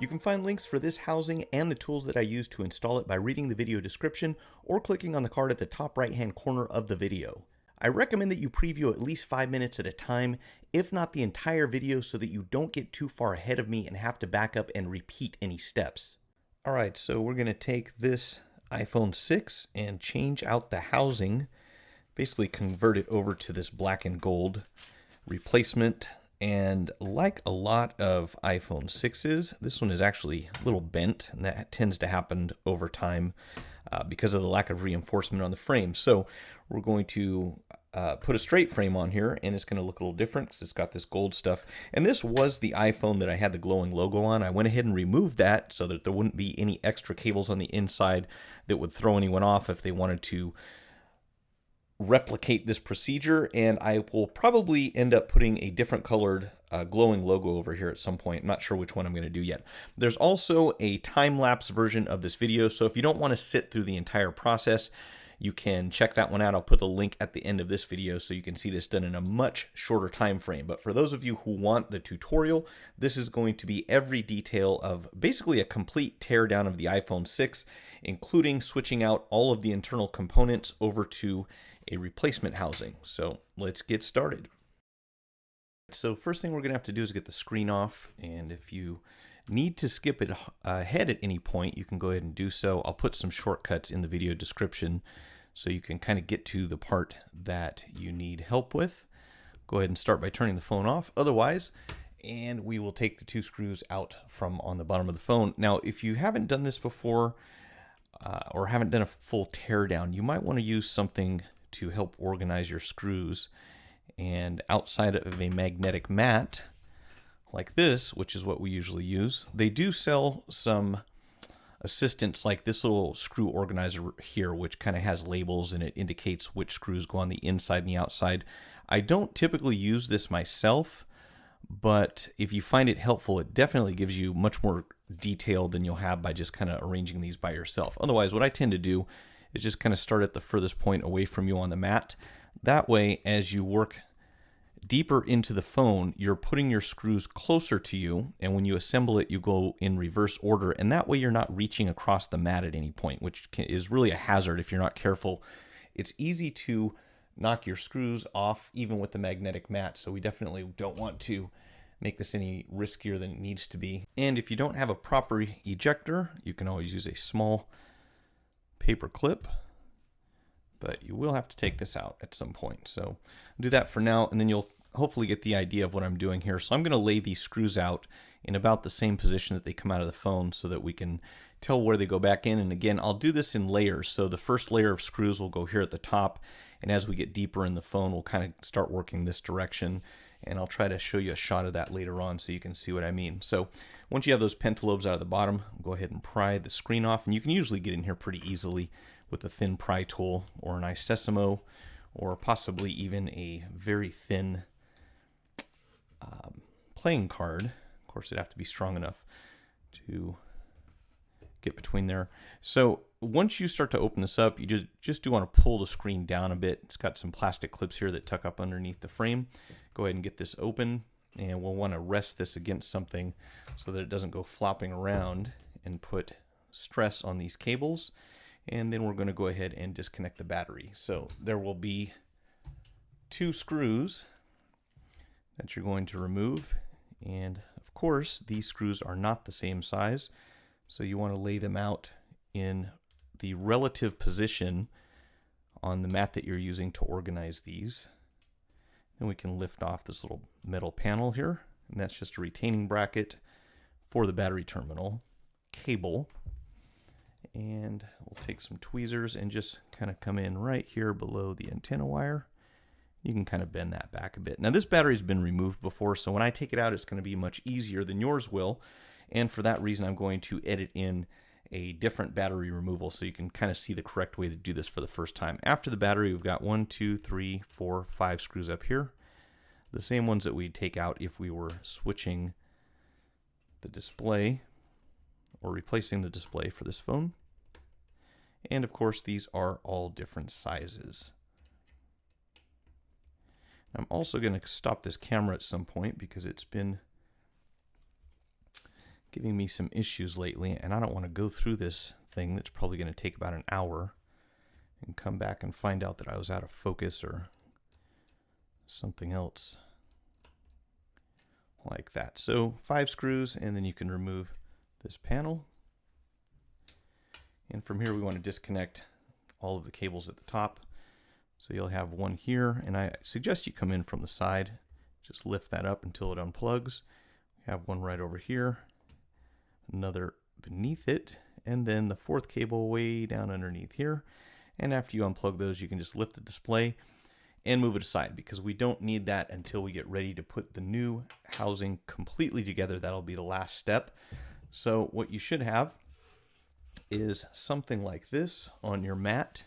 You can find links for this housing and the tools that I use to install it by reading the video description or clicking on the card at the top right hand corner of the video. I recommend that you preview at least 5 minutes at a time, if not the entire video, so that you don't get too far ahead of me and have to back up and repeat any steps. Alright, so we're going to take this iPhone 6 and change out the housing, basically convert it over to this black and gold replacement. And like a lot of iPhone 6s, this one is actually a little bent, and that tends to happen over time because of the lack of reinforcement on the frame. So we're going to put a straight frame on here, and it's going to look a little different because it's got this gold stuff. And this was the iPhone that I had the glowing logo on. I went ahead and removed that so that there wouldn't be any extra cables on the inside that would throw anyone off if they wanted to replicate this procedure. And I will probably end up putting a different colored glowing logo over here at some point. I'm not sure which one I'm going to do yet. There's also a time-lapse version of this video, so if you don't want to sit through the entire process, you can check that one out. I'll put the link at the end of this video so you can see this done in a much shorter time frame. But for those of you who want the tutorial, this is going to be every detail of basically a complete teardown of the iPhone 6, including switching out all of the internal components over to a replacement housing. So let's get started. So first thing we're going to have to do is get the screen off, and if you need to skip it ahead at any point, you can go ahead and do so. I'll put some shortcuts in the video description so you can kind of get to the part that you need help with. Go ahead and start by turning the phone off otherwise, and we will take the 2 screws out from on the bottom of the phone. Now, if you haven't done this before or haven't done a full teardown, you might want to use something to help organize your screws. And outside of a magnetic mat like this, which is what we usually use, they do sell some assistants like this little screw organizer here, which kind of has labels and it indicates which screws go on the inside and the outside. I don't typically use this myself, but if you find it helpful, it definitely gives you much more detail than you'll have by just kind of arranging these by yourself. Otherwise, what I tend to do is just kind of start at the furthest point away from you on the mat. That way, as you work deeper into the phone, you're putting your screws closer to you, and when you assemble it, you go in reverse order, and that way you're not reaching across the mat at any point, which is really a hazard if you're not careful. It's easy to knock your screws off even with the magnetic mat, so we definitely don't want to make this any riskier than it needs to be. And if you don't have a proper ejector, you can always use a small paper clip, but you will have to take this out at some point. So do that for now, and then you'll hopefully get the idea of what I'm doing here. So I'm going to lay these screws out in about the same position that they come out of the phone so that we can tell where they go back in. And again, I'll do this in layers. So the first layer of screws will go here at the top, and as we get deeper in the phone, we'll kind of start working this direction. And I'll try to show you a shot of that later on so you can see what I mean. So once you have those pentalobes out of the bottom, go ahead and pry the screen off, and you can usually get in here pretty easily with a thin pry tool or an iSesamo, or possibly even a very thin playing card. Of course, it'd have to be strong enough to get between there. So once you start to open this up, you just do want to pull the screen down a bit. It's got some plastic clips here that tuck up underneath the frame. Go ahead and get this open, and we'll want to rest this against something so that it doesn't go flopping around and put stress on these cables. And then we're going to go ahead and disconnect the battery. So there will be 2 screws that you're going to remove. And of course, these screws are not the same size, so you want to lay them out in the relative position on the mat that you're using to organize these. Then we can lift off this little metal panel here, and that's just a retaining bracket for the battery terminal cable. And we'll take some tweezers and just kind of come in right here below the antenna wire. You can kind of bend that back a bit. Now this battery's been removed before, so when I take it out, it's going to be much easier than yours will. And for that reason, I'm going to edit in a different battery removal so you can kind of see the correct way to do this for the first time. After the battery, we've got 1, 2, 3, 4, 5 screws up here. The same ones that we'd take out if we were switching the display or replacing the display for this phone. And of course, these are all different sizes. I'm also going to stop this camera at some point because it's been giving me some issues lately, and I don't want to go through this thing that's probably going to take about an hour and come back and find out that I was out of focus or something else like that. So 5 screws, and then you can remove this panel. And from here we want to disconnect all of the cables at the top. So you'll have one here, and I suggest you come in from the side. Just lift that up until it unplugs. We have one right over here, another beneath it, and then the 4th cable way down underneath here. And after you unplug those, you can just lift the display and move it aside, because we don't need that until we get ready to put the new housing completely together. That'll be the last step. So what you should have is something like this on your mat,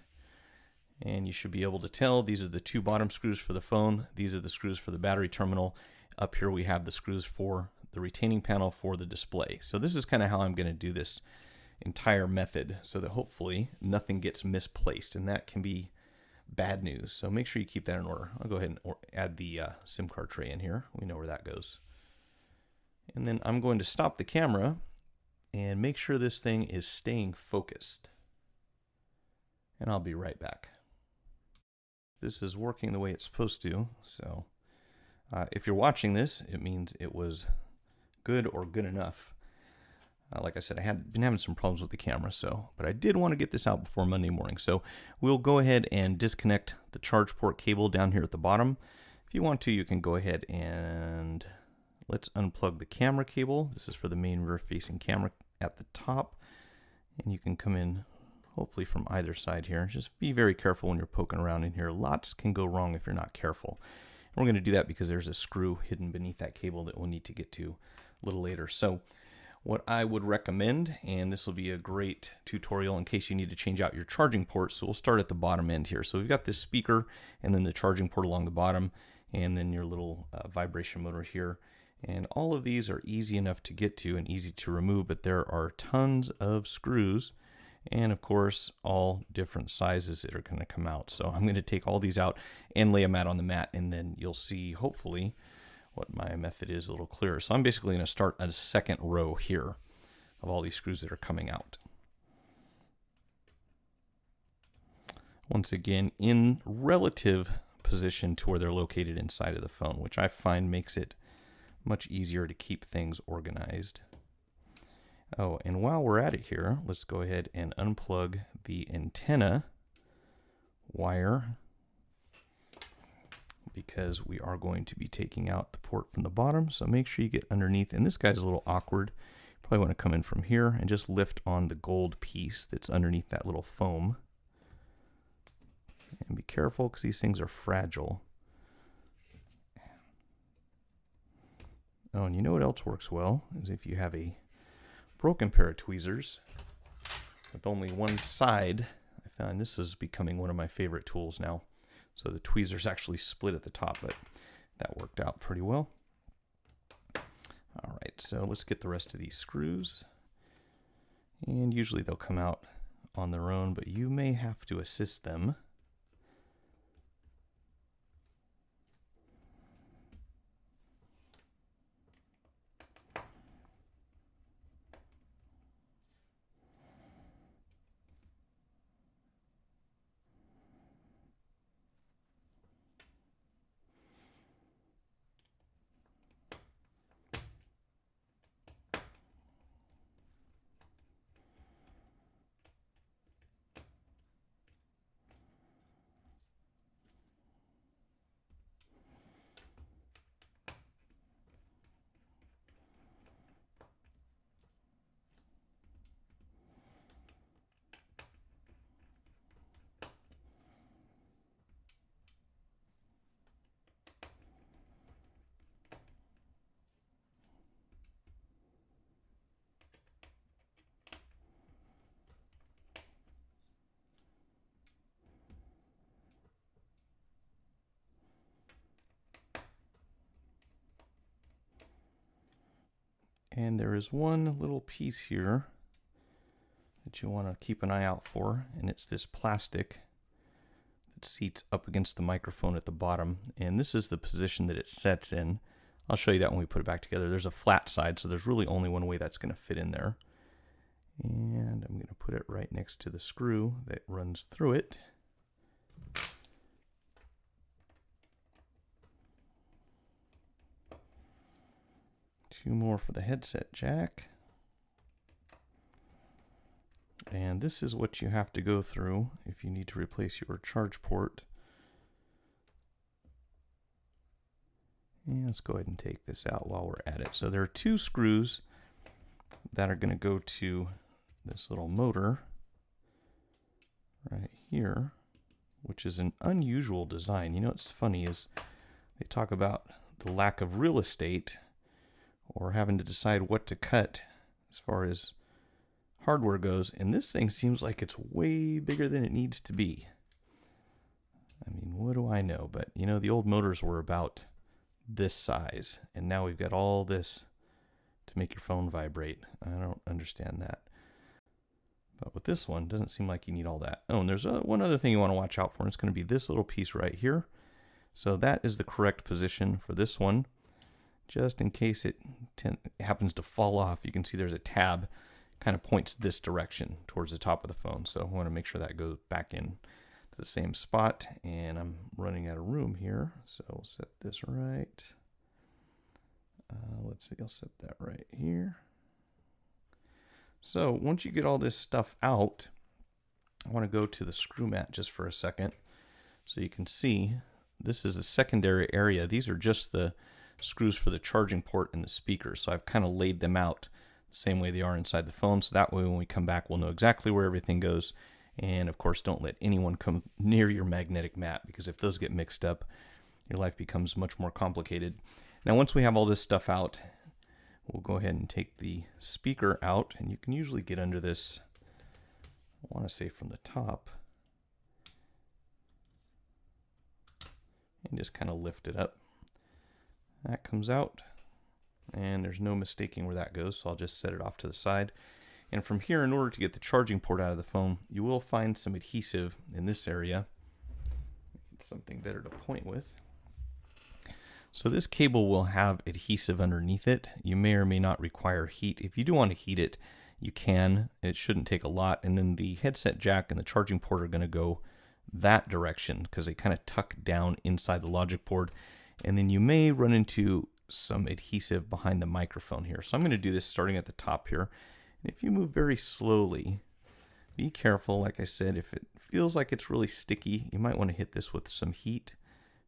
and you should be able to tell these are the 2 bottom screws for the phone, these are the screws for the battery terminal. Up here we have the screws for the retaining panel for the display. So this is kind of how I'm going to do this entire method, so that hopefully nothing gets misplaced, and that can be bad news. So make sure you keep that in order. I'll go ahead and add the SIM card tray in here. We know where that goes. And then I'm going to stop the camera and make sure this thing is staying focused. And I'll be right back. This is working the way it's supposed to. So if you're watching this, it means it was good or good enough. Like I said, I had been having some problems with the camera, but I did want to get this out before Monday morning. So we'll go ahead and disconnect the charge port cable down here at the bottom. If you want to, you can go ahead and let's unplug the camera cable. This is for the main rear-facing camera at the top. And you can come in hopefully from either side here. Just be very careful when you're poking around in here. Lots can go wrong if you're not careful. And we're going to do that because there's a screw hidden beneath that cable that we'll need to get to a little later. So what I would recommend, and this will be a great tutorial in case you need to change out your charging port. So we'll start at the bottom end here. So we've got this speaker and then the charging port along the bottom, and then your little vibration motor here. And all of these are easy enough to get to and easy to remove, but there are tons of screws and of course all different sizes that are going to come out. So I'm going to take all these out and lay them out on the mat, and then you'll see hopefully what my method is a little clearer. So I'm basically going to start a second row here of all these screws that are coming out. Once again, in relative position to where they're located inside of the phone, which I find makes it much easier to keep things organized. Oh, and while we're at it here, let's go ahead and unplug the antenna wire, because we are going to be taking out the port from the bottom. So make sure you get underneath, and this guy's a little awkward. You probably want to come in from here and just lift on the gold piece that's underneath that little foam. And be careful because these things are fragile. Oh, and you know what else works well is if you have a broken pair of tweezers with only one side. I found this is becoming one of my favorite tools now. So the tweezers actually split at the top, but that worked out pretty well. All right, so let's get the rest of these screws. And usually they'll come out on their own, but you may have to assist them. And there is one little piece here that you want to keep an eye out for, and it's this plastic that seats up against the microphone at the bottom. And this is the position that it sets in I'll show you that when we put it back together. There's a flat side, so there's really only one way that's going to fit in there. And I'm going to put it right next to the screw that runs through it. Two more for the headset jack. And this is what you have to go through if you need to replace your charge port. And let's go ahead and take this out while we're at it. So there are two screws that are going to go to this little motor right here, which is an unusual design. You know what's funny is they talk about the lack of real estate or having to decide what to cut as far as hardware goes, and this thing seems like it's way bigger than it needs to be. I mean, what do I know? But you know, the old motors were about this size, and now we've got all this to make your phone vibrate. I don't understand that. But with this one, it doesn't seem like you need all that. Oh, and there's one other thing you want to watch out for, and it's going to be this little piece right here. So that is the correct position for this one. Just in case it happens to fall off, you can see there's a tab kind of points this direction towards the top of the phone. So I want to make sure that goes back in to the same spot. And I'm running out of room here, so we'll set this right. Let's see, I'll set that right here. So once you get all this stuff out, I want to go to the screw mat just for a second. So you can see this is the secondary area. These are just the screws for the charging port and the speaker. So I've kind of laid them out the same way they are inside the phone. So that way when we come back, we'll know exactly where everything goes. And of course, don't let anyone come near your magnetic mat, because if those get mixed up, your life becomes much more complicated. Now, once we have all this stuff out, we'll go ahead and take the speaker out, and you can usually get under this, I want to say from the top, and just kind of lift it up. That comes out, and there's no mistaking where that goes, so I'll just set it off to the side. And from here, in order to get the charging port out of the phone, you will find some adhesive in this area. It's something better to point with. So this cable will have adhesive underneath it. You may or may not require heat. If you do want to heat it, you can. It shouldn't take a lot. And then the headset jack and the charging port are going to go that direction because they kind of tuck down inside the logic board. And then you may run into some adhesive behind the microphone here. So I'm going to do this starting at the top here. And if you move very slowly, be careful. Like I said, if it feels like it's really sticky, you might want to hit this with some heat,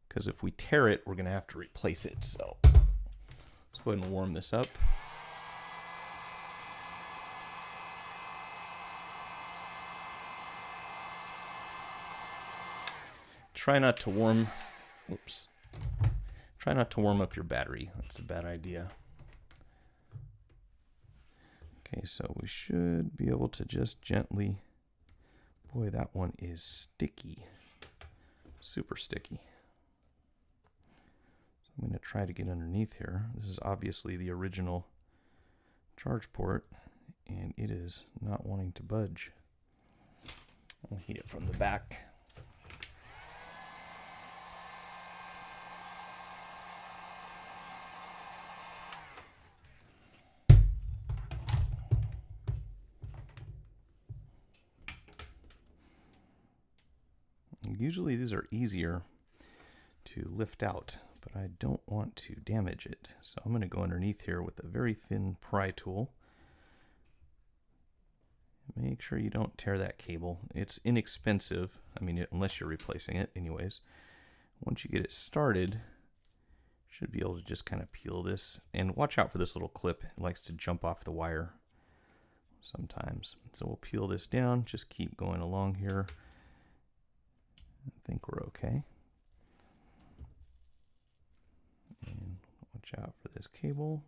because if we tear it, we're going to have to replace it. So let's go ahead and warm this up. Try not to warm, try not to warm up your battery. That's a bad idea. Okay, so we should be able to just gently, boy, that one is sticky, super sticky. So I'm going to try to get underneath here. This is obviously the original charge port, and it is not wanting to budge. I'll heat it from the back. Usually these are easier to lift out, but I don't want to damage it. So I'm going to go underneath here with a very thin pry tool. Make sure you don't tear that cable. It's inexpensive. I mean, unless you're replacing it anyways. Once you get it started, you should be able to just kind of peel this. And watch out for this little clip. It likes to jump off the wire sometimes. So we'll peel this down. Just keep going along here. I think we're okay. And watch out for this cable.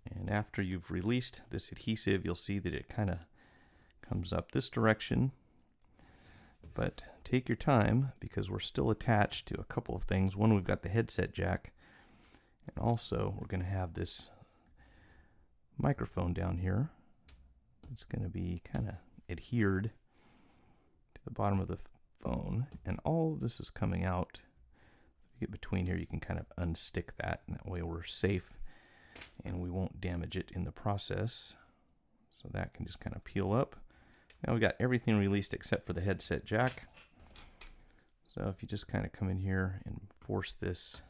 And after you've released this adhesive, you'll see that it kind of comes up this direction. But take your time, because we're still attached to a couple of things. One, we've got the headset jack, and also we're going to have this microphone down here. It's going to be kind of adhered to the bottom of the phone, and all of this is coming out get between here, you can kind of unstick that, and that way we're safe and we won't damage it in the process. So that can just kind of peel up. Now we got everything released except for the headset jack. So if you just kind of come in here and force this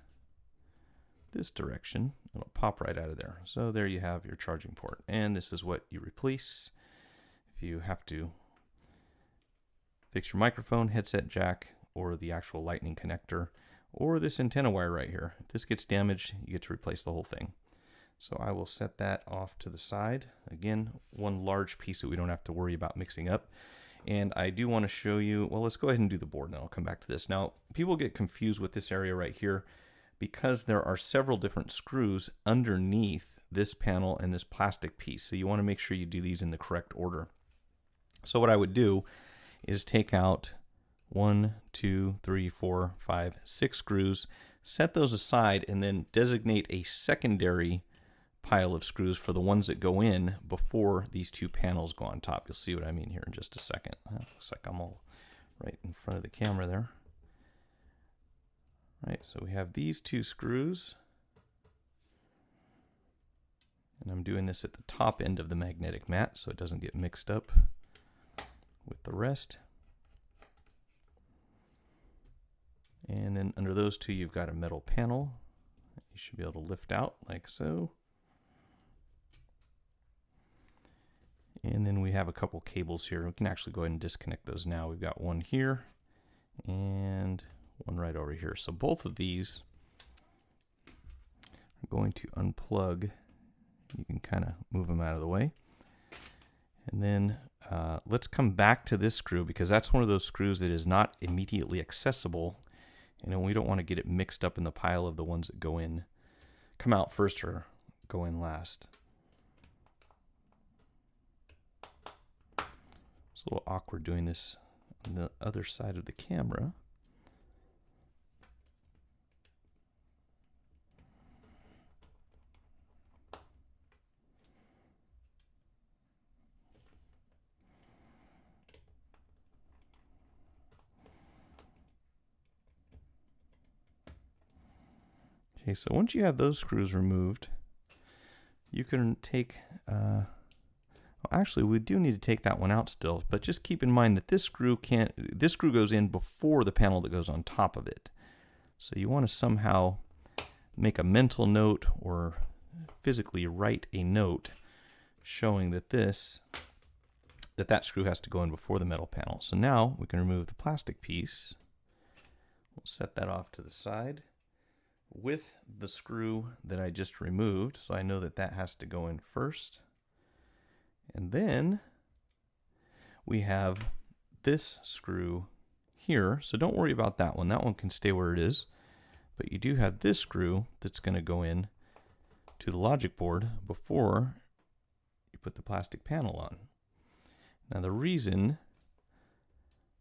direction, it'll pop right out of there. So there you have your charging port, and this is what you replace if you have to fix your microphone, headset jack, or the actual lightning connector, or this antenna wire right here. If this gets damaged, you get to replace the whole thing. So I will set that off to the side. Again, one large piece that we don't have to worry about mixing up. And I do want to show you, well, let's go ahead and do the board, and then I'll come back to this. Now, people get confused with this area right here because there are several different screws underneath this panel and this plastic piece. So you want to make sure you do these in the correct order. So what I would do is take out 1, 2, 3, 4, 5, 6 screws, set those aside, and then designate a secondary pile of screws for the ones that go in before these two panels go on top. You'll see what I mean here in just a second. Looks like I'm all right in front of the camera there. Right, so we have these two screws, and I'm doing this at the top end of the magnetic mat so it doesn't get mixed up with the rest. And then under those two, you've got a metal panel. You should be able to lift out like so. And then we have a couple cables here. We can actually go ahead and disconnect those now. We've got one here and one right over here. So both of these are going to unplug. You can kind of move them out of the way. And then let's come back to this screw, because that's one of those screws that is not immediately accessible. And we don't want to get it mixed up in the pile of the ones that come out first or go in last. It's a little awkward doing this on the other side of the camera. Okay, so once you have those screws removed, you can take, well, actually we do need to take that one out still, but just keep in mind that this screw goes in before the panel that goes on top of it. So you want to somehow make a mental note or physically write a note showing that that screw has to go in before the metal panel. So now we can remove the plastic piece. We'll set that off to the side with the screw that I just removed, so I know that that has to go in first. And then we have this screw here, so don't worry about that one. That one can stay where it is. But you do have this screw that's going to go in to the logic board before you put the plastic panel on. Now the reason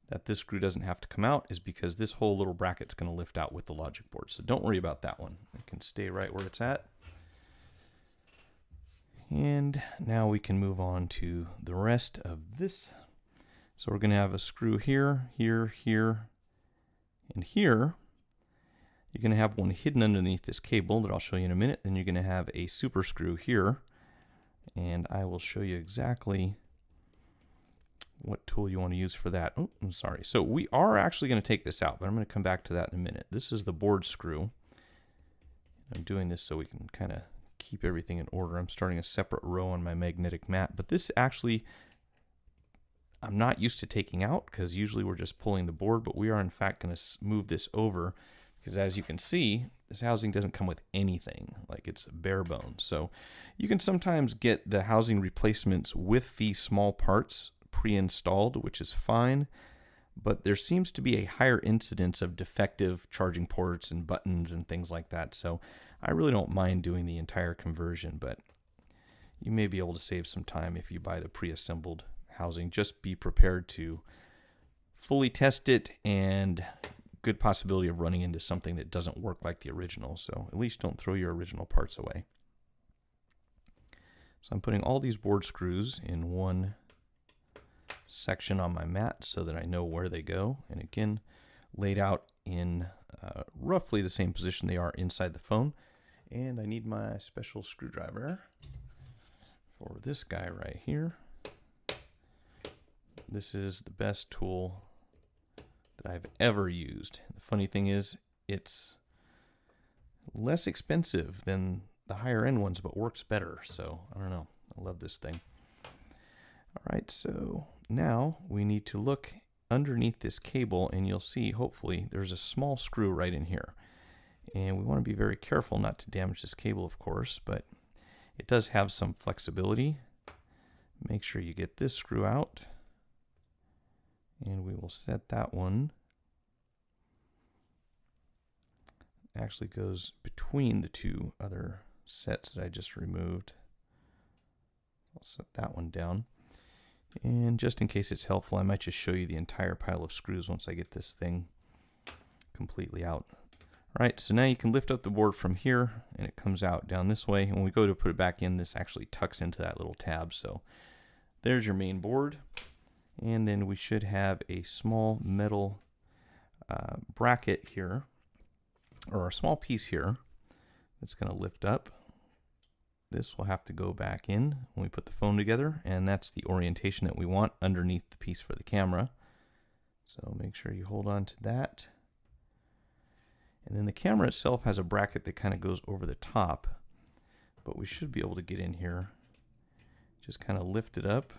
that this screw doesn't have to come out is because this whole little bracket's going to lift out with the logic board. So don't worry about that one. It can stay right where it's at. And now we can move on to the rest of this. So we're going to have a screw here, here, here, and here. You're going to have one hidden underneath this cable that I'll show you in a minute. Then you're going to have a super screw here. And I will show you exactly what tool you want to use for that. Oh, I'm sorry. So we are actually going to take this out, but I'm going to come back to that in a minute. This is the board screw. I'm doing this so we can kind of keep everything in order. I'm starting a separate row on my magnetic mat, but this actually I'm not used to taking out because usually we're just pulling the board, but we are in fact going to move this over because as you can see, this housing doesn't come with anything, like it's bare bones. So you can sometimes get the housing replacements with these small parts pre-installed, which is fine, but there seems to be a higher incidence of defective charging ports and buttons and things like that. So I really don't mind doing the entire conversion, but you may be able to save some time if you buy the pre-assembled housing. Just be prepared to fully test it, and good possibility of running into something that doesn't work like the original. So at least don't throw your original parts away. So I'm putting all these board screws in one section on my mat so that I know where they go, and again laid out in roughly the same position they are inside the phone. And I need my special screwdriver for this guy right here. This is the best tool that I've ever used. The funny thing is, it's less expensive than the higher end ones, but works better. So I don't know. I love this thing. All right, so now we need to look underneath this cable, and you'll see, hopefully, there's a small screw right in here. And we want to be very careful not to damage this cable, of course, but it does have some flexibility. Make sure you get this screw out. And we will set that one. Actually goes between the two other sets that I just removed. I'll set that one down. And just in case it's helpful, I might just show you the entire pile of screws once I get this thing completely out. All right, so now you can lift up the board from here, and it comes out down this way. And when we go to put it back in, this actually tucks into that little tab. So there's your main board. And then we should have a small metal bracket here, or a small piece here that's going to lift up. This will have to go back in when we put the phone together, and that's the orientation that we want underneath the piece for the camera. So make sure you hold on to that. And then the camera itself has a bracket that kind of goes over the top, but we should be able to get in here. Just kind of lift it up,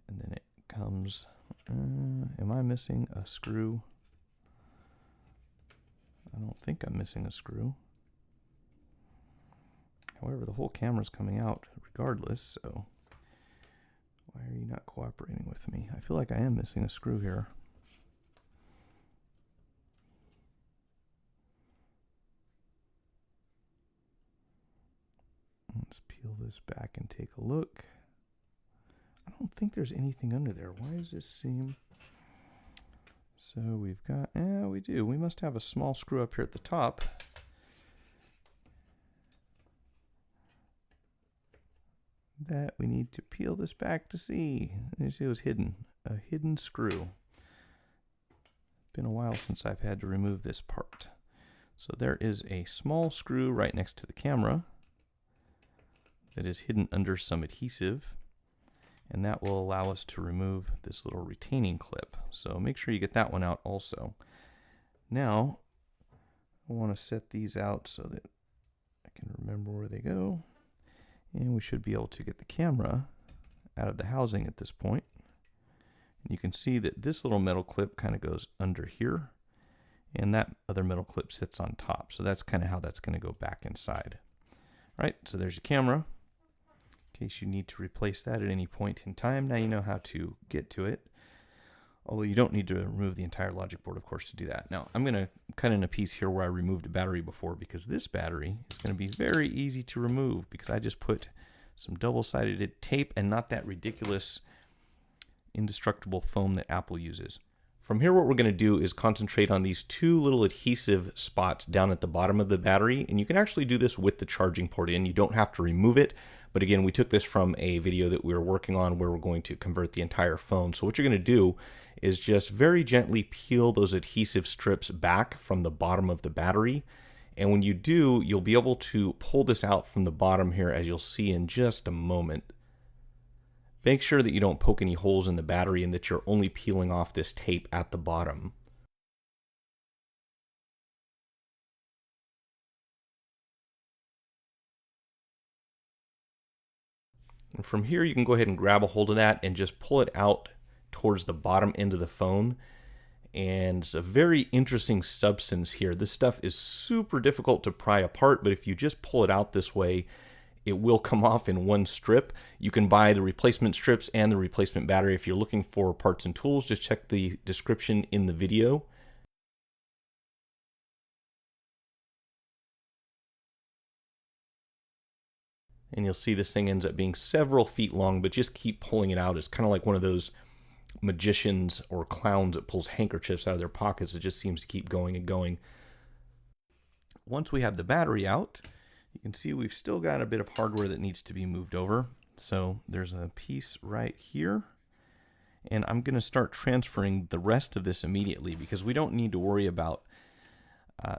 and then it comes. Am I missing a screw? I don't think I'm missing a screw. However, the whole camera's coming out regardless, so why are you not cooperating with me? I feel like I am missing a screw here. Let's peel this back and take a look. I don't think there's anything under there. Why does this seem... So we've got, we do. We must have a small screw up here at the top. That we need to peel this back to see. You see it was hidden. A hidden screw. Been a while since I've had to remove this part. So there is a small screw right next to the camera that is hidden under some adhesive. And that will allow us to remove this little retaining clip. So make sure you get that one out also. Now, I want to set these out so that I can remember where they go. And we should be able to get the camera out of the housing at this point. And you can see that this little metal clip kind of goes under here. And that other metal clip sits on top. So that's kind of how that's going to go back inside. All right, so there's your camera. In case you need to replace that at any point in time, now you know how to get to it. Although you don't need to remove the entire logic board, of course, to do that. Now, I'm going to cut in a piece here where I removed a battery before, because this battery is going to be very easy to remove, because I just put some double-sided tape and not that ridiculous indestructible foam that Apple uses. From here, what we're going to do is concentrate on these two little adhesive spots down at the bottom of the battery, and you can actually do this with the charging port in. You don't have to remove it, but again, we took this from a video that we were working on where we're going to convert the entire phone. So what you're going to do is just very gently peel those adhesive strips back from the bottom of the battery, and when you do, you'll be able to pull this out from the bottom here, as you'll see in just a moment. Make sure that you don't poke any holes in the battery and that you're only peeling off this tape at the bottom. And from here, you can go ahead and grab a hold of that and just pull it out towards the bottom end of the phone. And it's a very interesting substance here. This stuff is super difficult to pry apart, but if you just pull it out this way, it will come off in one strip. You can buy the replacement strips and the replacement battery. If you're looking for parts and tools, just check the description in the video. And you'll see this thing ends up being several feet long, but just keep pulling it out. It's kind of like one of those magicians or clowns that pulls handkerchiefs out of their pockets. It just seems to keep going and going. Once we have the battery out, you can see we've still got a bit of hardware that needs to be moved over. So there's a piece right here. And I'm going to start transferring the rest of this immediately because we don't need to worry about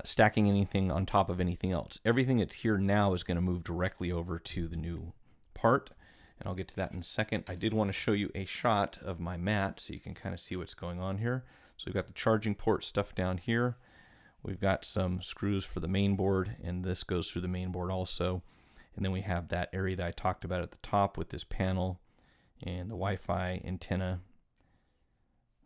stacking anything on top of anything else. Everything that's here now is going to move directly over to the new part, and I'll get to that in a second. I did want to show you a shot of my mat so you can kind of see what's going on here. So we've got the charging port stuff down here. We've got some screws for the main board, and this goes through the main board also. And then we have that area that I talked about at the top with this panel and the Wi-Fi antenna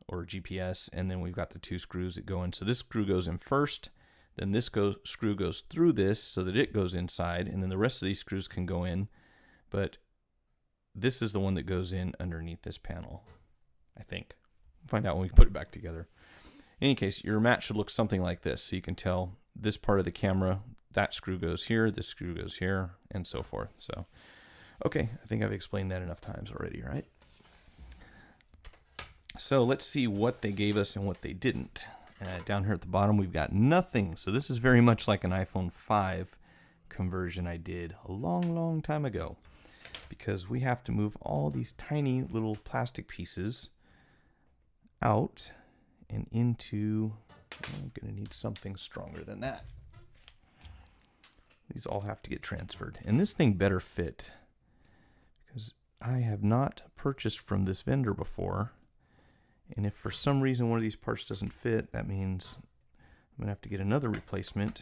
or GPS, and then we've got the two screws that go in. So this screw goes in first, then this screw goes through this so that it goes inside, and then the rest of these screws can go in, but this is the one that goes in underneath this panel, I think. We'll find out when we put it back together. In any case, your mat should look something like this, so you can tell this part of the camera, that screw goes here, this screw goes here, and so forth. So, okay, I think I've explained that enough times already, right? So let's see what they gave us and what they didn't. Down here at the bottom, we've got nothing. So this is very much like an iPhone 5 conversion I did a long, long time ago, because we have to move all these tiny little plastic pieces out and into, I'm going to need something stronger than that. These all have to get transferred. And this thing better fit, because I have not purchased from this vendor before. And if for some reason one of these parts doesn't fit, that means I'm going to have to get another replacement.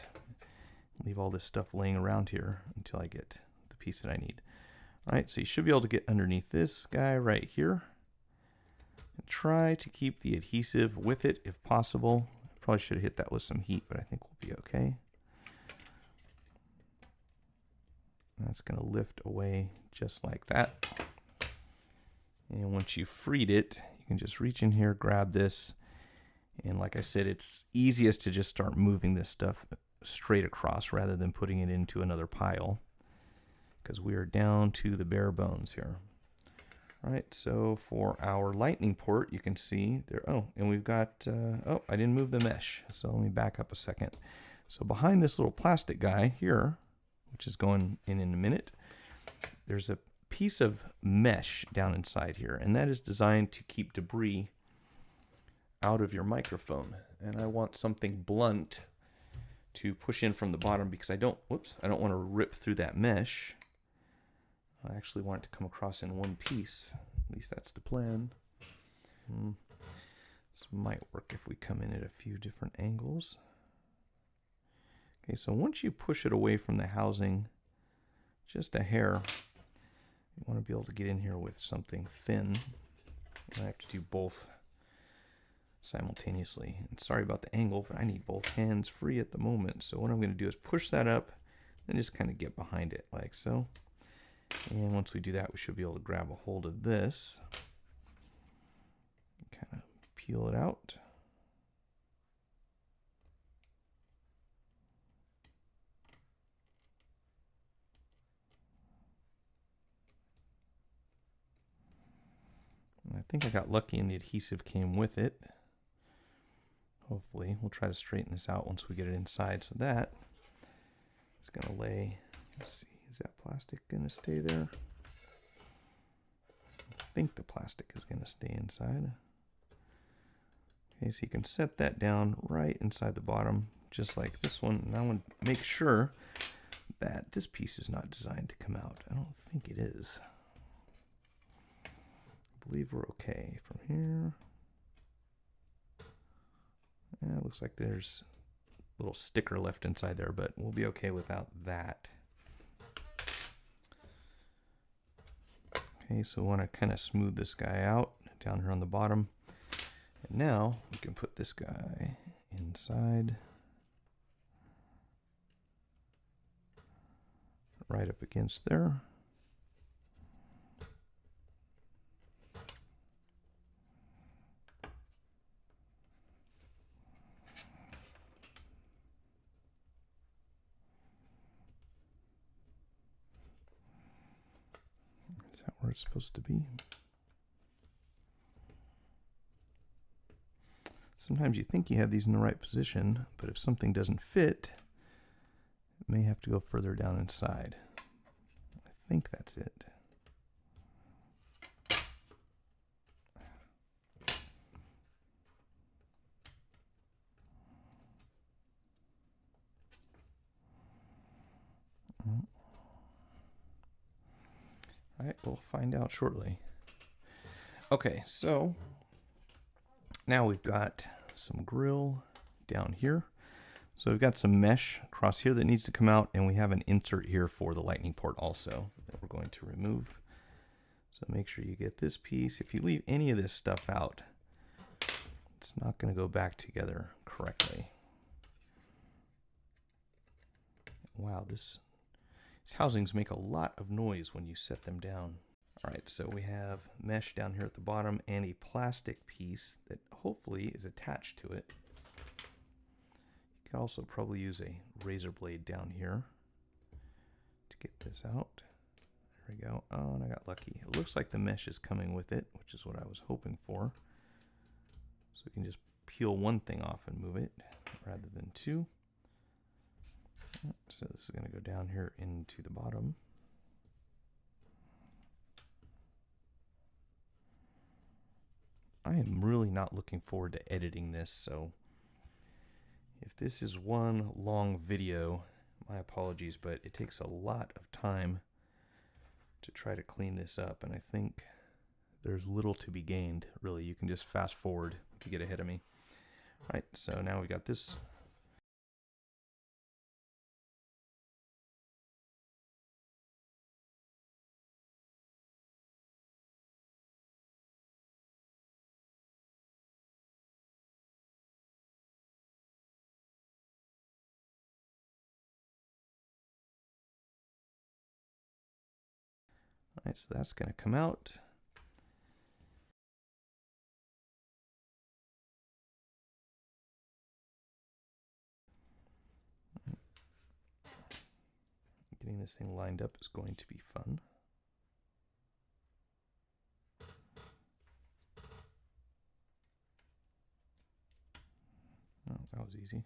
Leave all this stuff laying around here until I get the piece that I need. All right, so you should be able to get underneath this guy right here. And try to keep the adhesive with it if possible. Probably should have hit that with some heat, but I think we'll be okay. That's going to lift away just like that. And once you've freed it, you can just reach in here, grab this, and like I said, it's easiest to just start moving this stuff straight across rather than putting it into another pile, because we are down to the bare bones here. All right, so for our lightning port, you can see there, oh, and we've got, oh, I didn't move the mesh, so let me back up a second. So behind this little plastic guy here, which is going in a minute, there's a piece of mesh down inside here, and that is designed to keep debris out of your microphone. And I want something blunt to push in from the bottom because I don't want to rip through that mesh. I actually want it to come across in one piece. At least that's the plan. This might work if we come in at a few different angles. Okay, so once you push it away from the housing just a hair, you want to be able to get in here with something thin. I have to do both simultaneously. And sorry about the angle, but I need both hands free at the moment. So what I'm going to do is push that up, then just kind of get behind it like so. And once we do that, we should be able to grab a hold of this, kind of peel it out. I think I got lucky and the adhesive came with it. Hopefully, we'll try to straighten this out once we get it inside. So that is going to lay, let's see, is that plastic going to stay there? I think the plastic is going to stay inside. Okay, so you can set that down right inside the bottom, just like this one. And I want to make sure that this piece is not designed to come out. I don't think it is. I believe we're okay from here. Yeah, it looks like there's a little sticker left inside there, but we'll be okay without that. Okay, so we want to kind of smooth this guy out down here on the bottom. And now we can put this guy inside, right up against there. Is that where it's supposed to be? Sometimes you think you have these in the right position, but if something doesn't fit, it may have to go further down inside. I think that's it. right, we'll find out shortly. Okay, so now we've got some grill down here. So we've got some mesh across here that needs to come out, and we have an insert here for the lightning port also that we're going to remove. So make sure you get this piece. If you leave any of this stuff out, it's not going to go back together correctly. Wow, these housings make a lot of noise when you set them down. All right, so we have mesh down here at the bottom and a plastic piece that hopefully is attached to it. You could also probably use a razor blade down here to get this out. There we go. Oh, and I got lucky. It looks like the mesh is coming with it, which is what I was hoping for. So we can just peel one thing off and move it rather than two. So this is going to go down here into the bottom. I am really not looking forward to editing this, so if this is one long video, my apologies, but it takes a lot of time to try to clean this up, and I think there's little to be gained, really. You can just fast forward if you get ahead of me. All right, so now we got this. All right, so that's going to come out. Getting this thing lined up is going to be fun. Oh, that was easy.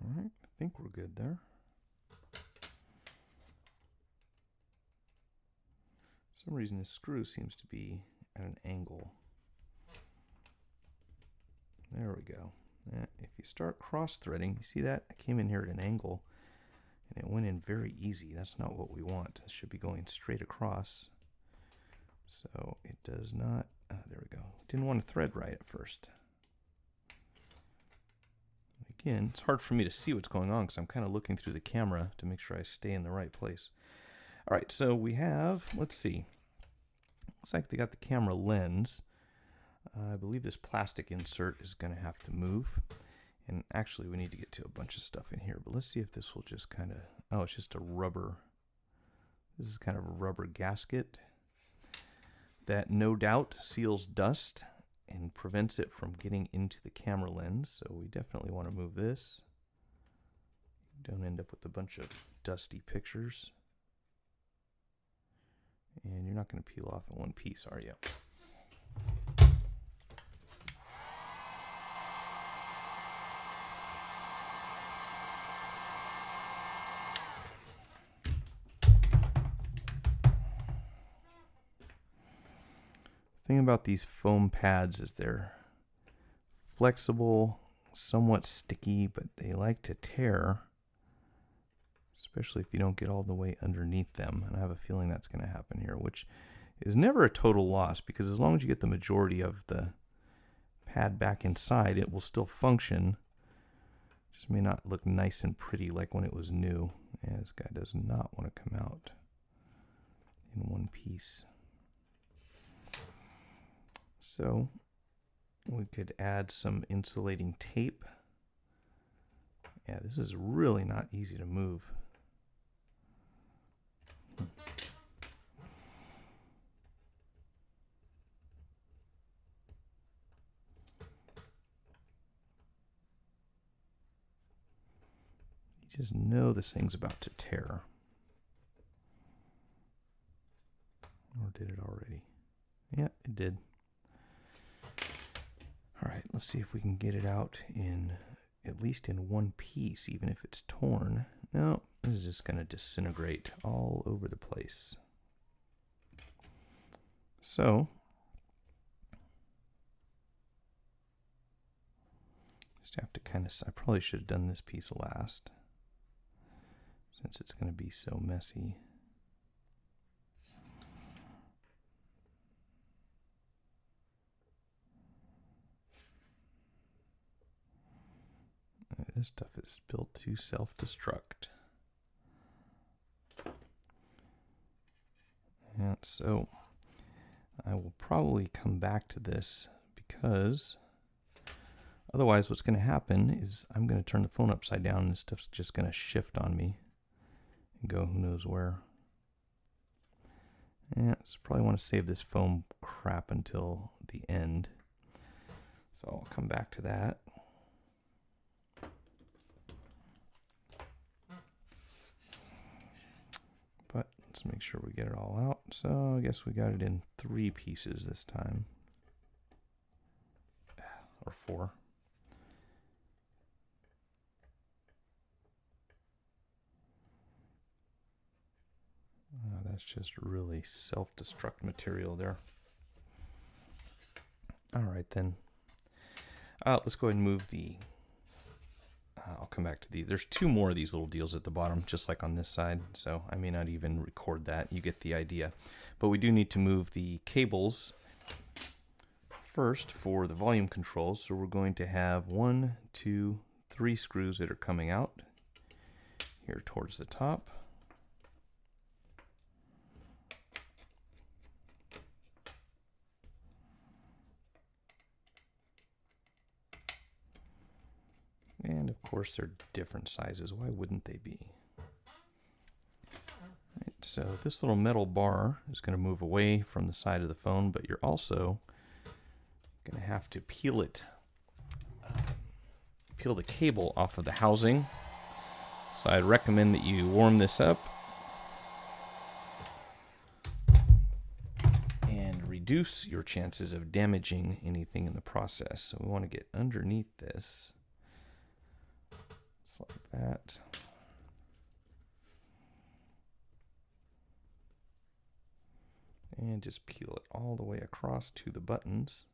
All right, I think we're good there. For some reason this screw seems to be at an angle. There we go. If you start cross-threading, you see that? I came in here at an angle and it went in very easy. That's not what we want. It should be going straight across. So it does not, there we go. Didn't want to thread right at first. Again, it's hard for me to see what's going on because I'm kind of looking through the camera to make sure I stay in the right place. All right, so we have, let's see. Looks like they got the camera lens. I believe this plastic insert is going to have to move. And actually, we need to get to a bunch of stuff in here. But let's see if this will just kind of, oh, it's just a rubber. This is kind of a rubber gasket that no doubt seals dust and prevents it from getting into the camera lens. So we definitely want to move this. Don't end up with a bunch of dusty pictures. And you're not going to peel off in one piece, are you? The thing about these foam pads is they're flexible, somewhat sticky, but they like to tear, especially if you don't get all the way underneath them. And I have a feeling that's going to happen here, which is never a total loss because as long as you get the majority of the pad back inside, it will still function. Just may not look nice and pretty like when it was new. Yeah, this guy does not want to come out in one piece. So we could add some insulating tape. Yeah, this is really not easy to move. You just know this thing's about to tear. Or did it already? Yeah, it did. All right, let's see if we can get it out in at least in one piece, even if it's torn. No, this is just going to disintegrate all over the place. So, just have to kind of, I probably should have done this piece last, since it's going to be so messy. This stuff is built to self-destruct. And so I will probably come back to this, because otherwise what's going to happen is I'm going to turn the phone upside down and this stuff's just going to shift on me and go who knows where. Yeah, so probably want to save this foam crap until the end. So I'll come back to that. But let's make sure we get it all out. So I guess we got it in 3 pieces this time. Or 4. That's just really self-destruct material there. All right then. Let's go ahead and move the... I'll come back to there's 2 more of these little deals at the bottom, just like on this side. So I may not even record that. You get the idea. But we do need to move the cables first for the volume controls. So we're going to have 1, 2, 3 screws that are coming out here towards the top. And of course they're different sizes. Why wouldn't they be? Right, so this little metal bar is going to move away from the side of the phone, but you're also going to have to peel it, peel the cable off of the housing. So I'd recommend that you warm this up and reduce your chances of damaging anything in the process. So we want to get underneath this. Like that. And just peel it all the way across to the buttons.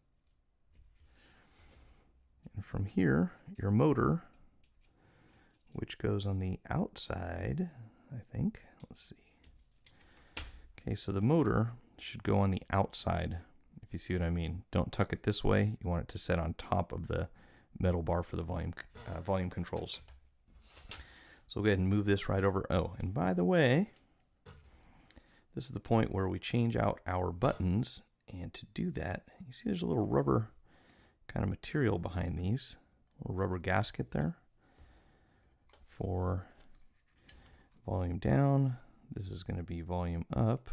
And from here, your motor, which goes on the outside, I think. Let's see. Okay, so the motor should go on the outside, if you see what I mean. Don't tuck it this way. You want it to set on top of the metal bar for the volume controls. So we'll go ahead and move this right over. Oh, and by the way, this is the point where we change out our buttons. And to do that, you see there's a little rubber kind of material behind these. A little rubber gasket there for volume down. This is going to be volume up.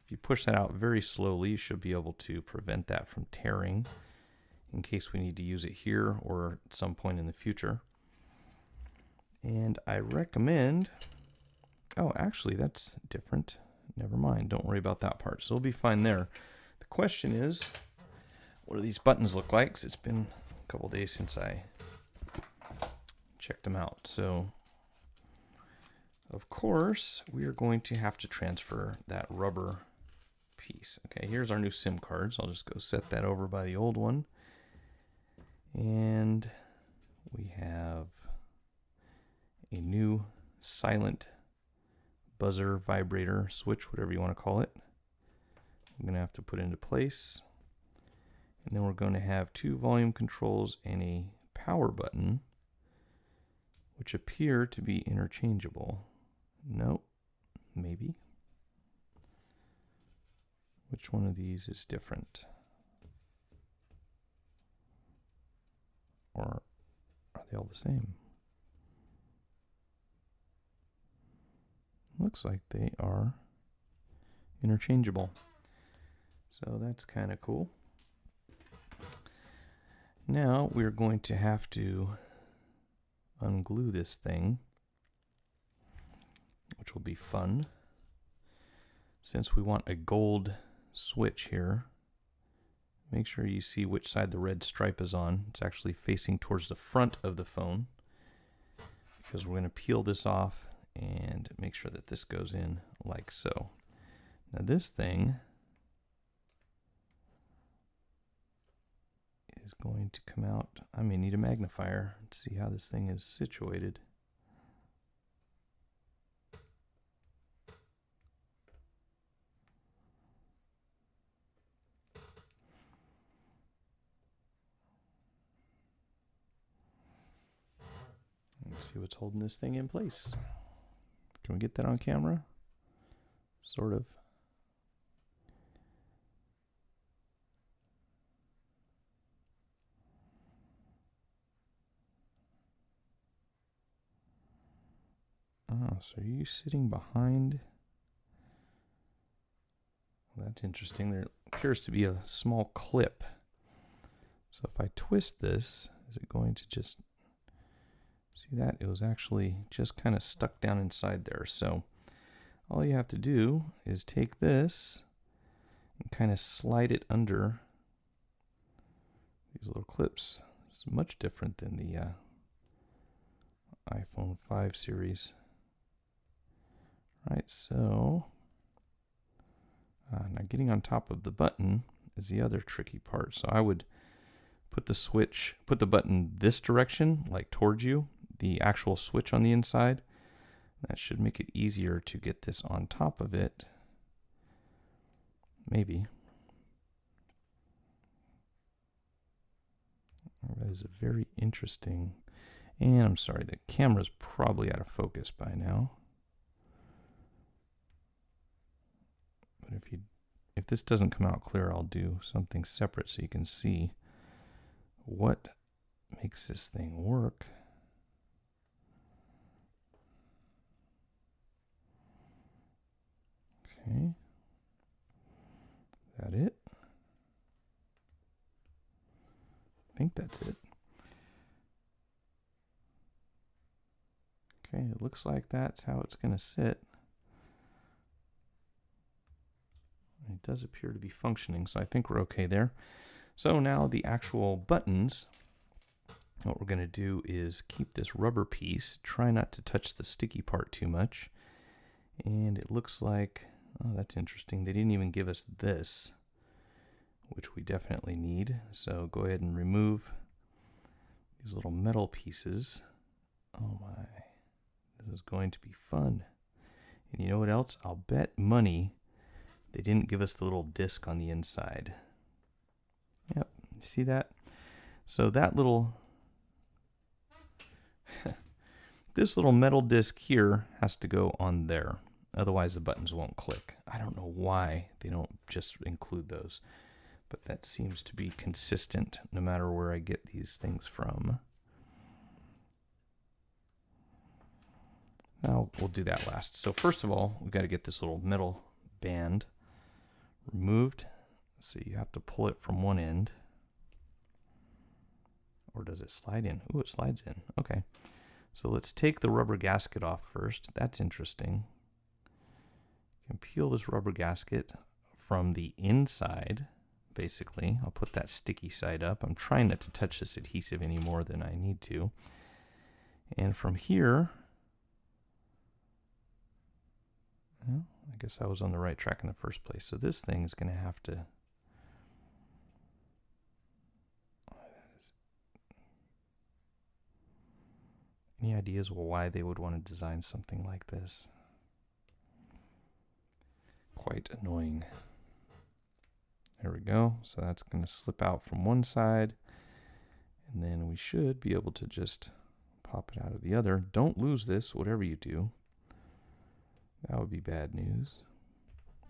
If you push that out very slowly, you should be able to prevent that from tearing in case we need to use it here or at some point in the future. And I recommend, oh, actually that's different. Never mind, don't worry about that part. So we'll be fine there. The question is, what do these buttons look like? 'Cause it's been a couple days since I checked them out. So, of course, we are going to have to transfer that rubber piece. Okay, here's our new SIM card. So I'll just go set that over by the old one. And we have a new silent buzzer, vibrator, switch, whatever you want to call it. I'm going to have to put into place. And then we're going to have 2 volume controls and a power button, which appear to be interchangeable. Nope, maybe. Which one of these is different? Or are they all the same? Looks like they are interchangeable. So that's kind of cool. Now we're going to have to unglue this thing, which will be fun. Since we want a gold switch here, make sure you see which side the red stripe is on. It's actually facing towards the front of the phone, because we're going to peel this off and make sure that this goes in like so. Now this thing is going to come out. I may need a magnifier to see how this thing is situated. Let's see what's holding this thing in place. Can we get that on camera? Sort of. Oh, so are you sitting behind? Well, that's interesting. There appears to be a small clip. So if I twist this, is it going to just... See that? It was actually just kind of stuck down inside there. So all you have to do is take this and kind of slide it under these little clips. It's much different than the iPhone 5 series. All right, so now getting on top of the button is the other tricky part. So I would put the button this direction, like towards you, the actual switch on the inside. That should make it easier to get this on top of it. Maybe. That is a very interesting, and I'm sorry, the camera's probably out of focus by now. But if this doesn't come out clear, I'll do something separate so you can see what makes this thing work. Okay. Is that it? I think that's it. Okay, it looks like that's how it's going to sit. It does appear to be functioning, so I think we're okay there. So now the actual buttons, what we're going to do is keep this rubber piece, try not to touch the sticky part too much. And it looks like, oh, that's interesting. They didn't even give us this, which we definitely need. So go ahead and remove these little metal pieces. Oh my, this is going to be fun. And you know what else? I'll bet money they didn't give us the little disc on the inside. Yep, see that? So that little, this little metal disc here has to go on there. Otherwise the buttons won't click. I don't know why they don't just include those, but that seems to be consistent no matter where I get these things from. Now we'll do that last. So first of all, we've got to get this little metal band removed. So you have to pull it from one end. Or does it slide in? Ooh, it slides in. Okay. So let's take the rubber gasket off first. That's interesting. You can peel this rubber gasket from the inside, basically. I'll put that sticky side up. I'm trying not to touch this adhesive any more than I need to. And from here, well, I guess I was on the right track in the first place. So this thing is going to have to... Any ideas why they would want to design something like this? Quite annoying. There we go. So that's going to slip out from one side. And then we should be able to just pop it out of the other. Don't lose this, whatever you do. That would be bad news.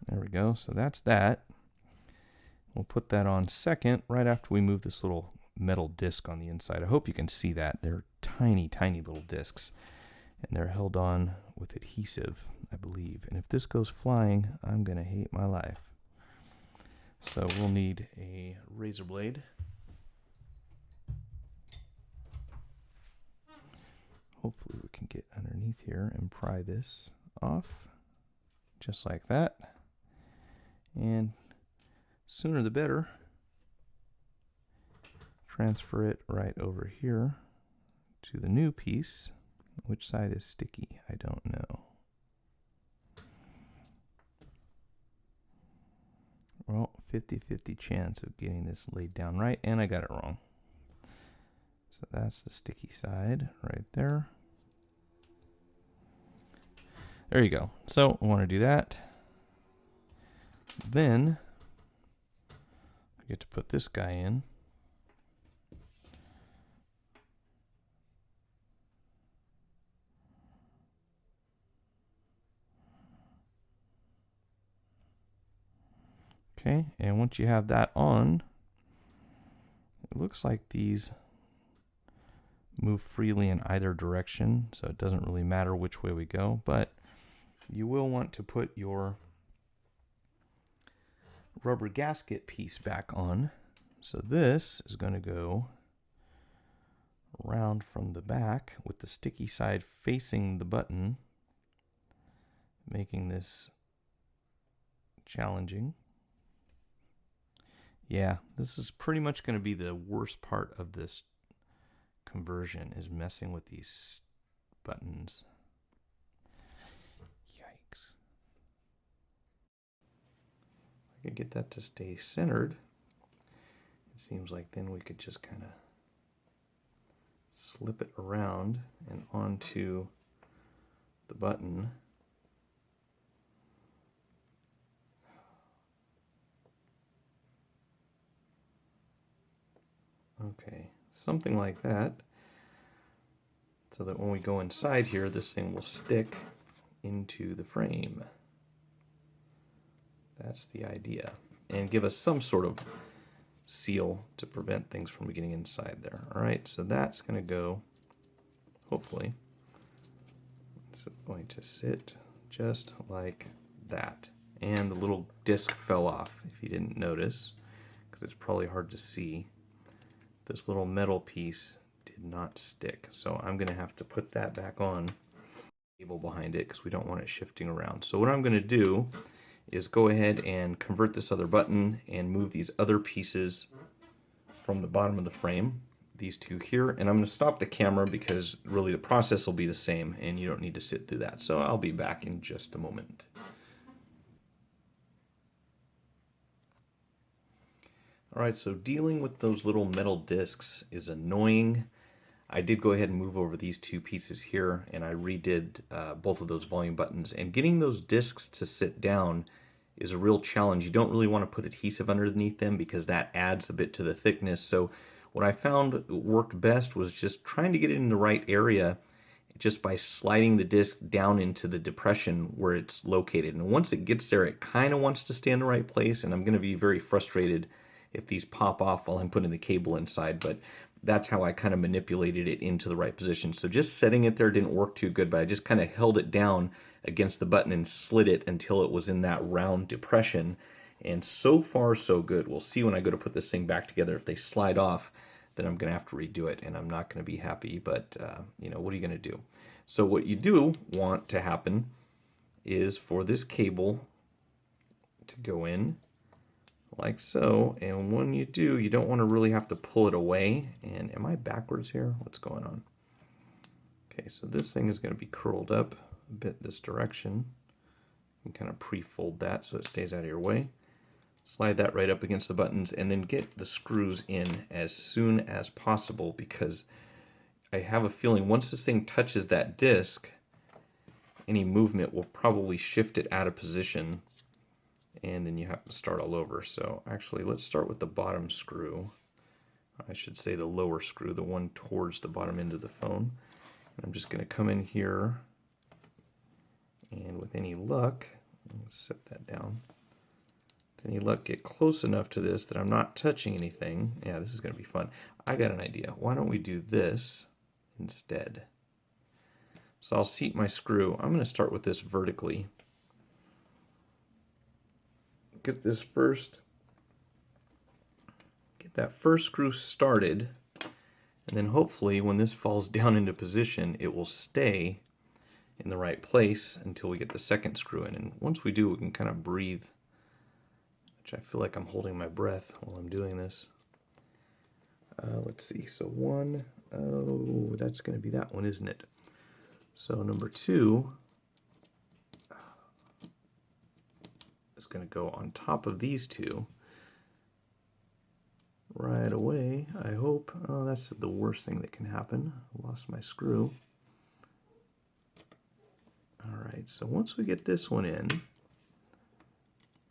There we go. So that's that. We'll put that on second right after we move this little metal disc on the inside. I hope you can see that. They're tiny, tiny little discs, and they're held on with adhesive, I believe. And if this goes flying, I'm going to hate my life. So we'll need a razor blade. Hopefully we can get underneath here and pry this off, just like that. And sooner the better. Transfer it right over here to the new piece. Which side is sticky? I don't know. Well, 50-50 chance of getting this laid down right, and I got it wrong. So that's the sticky side right there. There you go. So I want to do that. Then I get to put this guy in. Okay, and once you have that on, it looks like these move freely in either direction, so it doesn't really matter which way we go, but you will want to put your rubber gasket piece back on. So this is going to go around from the back with the sticky side facing the button, making this challenging. Yeah, this is pretty much going to be the worst part of this conversion, is messing with these buttons. Yikes. If I could get that to stay centered, it seems like then we could just kind of slip it around and onto the button. Okay, something like that, so that when we go inside here, this thing will stick into the frame. That's the idea. And give us some sort of seal to prevent things from getting inside there. All right, so that's going to go, hopefully, it's going to sit just like that. And the little disc fell off, if you didn't notice, because it's probably hard to see. This little metal piece did not stick, so I'm going to have to put that back on the cable behind it because we don't want it shifting around. So what I'm going to do is go ahead and convert this other button and move these other pieces from the bottom of the frame, these two here, and I'm going to stop the camera because really the process will be the same and you don't need to sit through that. So I'll be back in just a moment. Alright, so dealing with those little metal discs is annoying. I did go ahead and move over these two pieces here, and I redid both of those volume buttons. And getting those discs to sit down is a real challenge. You don't really want to put adhesive underneath them because that adds a bit to the thickness. So what I found worked best was just trying to get it in the right area just by sliding the disc down into the depression where it's located. And once it gets there, it kind of wants to stay in the right place, and I'm going to be very frustrated if these pop off while I'm putting the cable inside, but that's how I kind of manipulated it into the right position. So just setting it there didn't work too good, but I just kind of held it down against the button and slid it until it was in that round depression. And so far, so good. We'll see when I go to put this thing back together. If they slide off, then I'm going to have to redo it, and I'm not going to be happy, but you know, what are you going to do? So what you do want to happen is for this cable to go in like so, and when you do, you don't want to really have to pull it away. And am I backwards here? What's going on? Okay, so this thing is going to be curled up a bit this direction. You can kind of pre-fold that so it stays out of your way. Slide that right up against the buttons, and then get the screws in as soon as possible, because I have a feeling once this thing touches that disc, any movement will probably shift it out of position, and then you have to start all over. So actually, let's start with the bottom screw. I should say the lower screw, the one towards the bottom end of the phone. And I'm just going to come in here, and with any luck, let's set that down. With any luck, get close enough to this that I'm not touching anything. Yeah, this is going to be fun. I got an idea. Why don't we do this instead? So I'll seat my screw. I'm going to start with this vertically. Get that first screw started, and then hopefully when this falls down into position, it will stay in the right place until we get the second screw in. And once we do, we can kind of breathe, which I feel like I'm holding my breath while I'm doing this. Let's see, so one, oh, that's going to be that one, isn't it? So number 2 is going to go on top of these 2 right away, I hope. Oh, that's the worst thing that can happen. I lost my screw. Alright, so once we get this one in,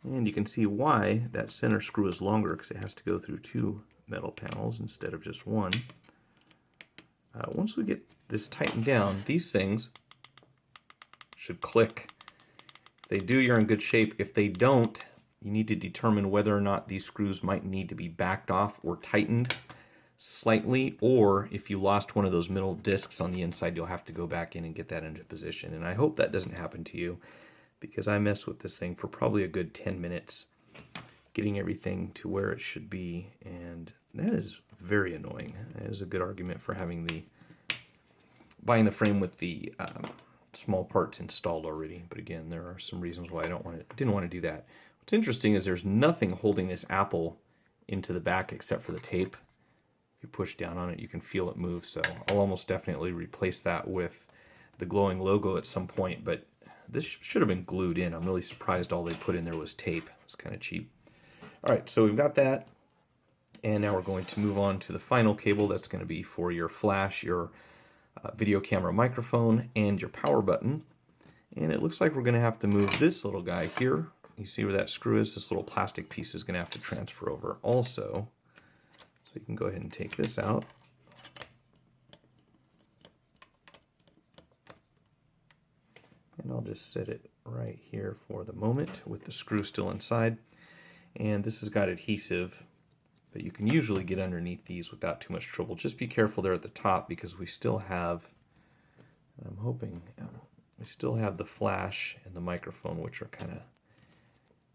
and you can see why that center screw is longer, because it has to go through 2 metal panels instead of just 1. Once we get this tightened down, these things should click. If they do, you're in good shape. If they don't, you need to determine whether or not these screws might need to be backed off or tightened slightly, or if you lost one of those middle discs on the inside, you'll have to go back in and get that into position. And I hope that doesn't happen to you, because I messed with this thing for probably a good 10 minutes getting everything to where it should be, and that is very annoying. That is a good argument for buying the frame with the small parts installed already. But again, there are some reasons why I didn't want to do that. What's interesting is there's nothing holding this apple into the back except for the tape. If you push down on it, you can feel it move. So I'll almost definitely replace that with the glowing logo at some point, but this should have been glued in. I'm really surprised all they put in there was tape. It's kind of cheap. All right, so we've got that, and now we're going to move on to the final cable. That's going to be for your flash, your video camera microphone, and your power button. And it looks like we're going to have to move this little guy here. You see where that screw is? This little plastic piece is going to have to transfer over also. So you can go ahead and take this out. And I'll just set it right here for the moment with the screw still inside. And this has got adhesive, but you can usually get underneath these without too much trouble. Just be careful there at the top, because we still have, I'm hoping, we still have the flash and the microphone, which are kind of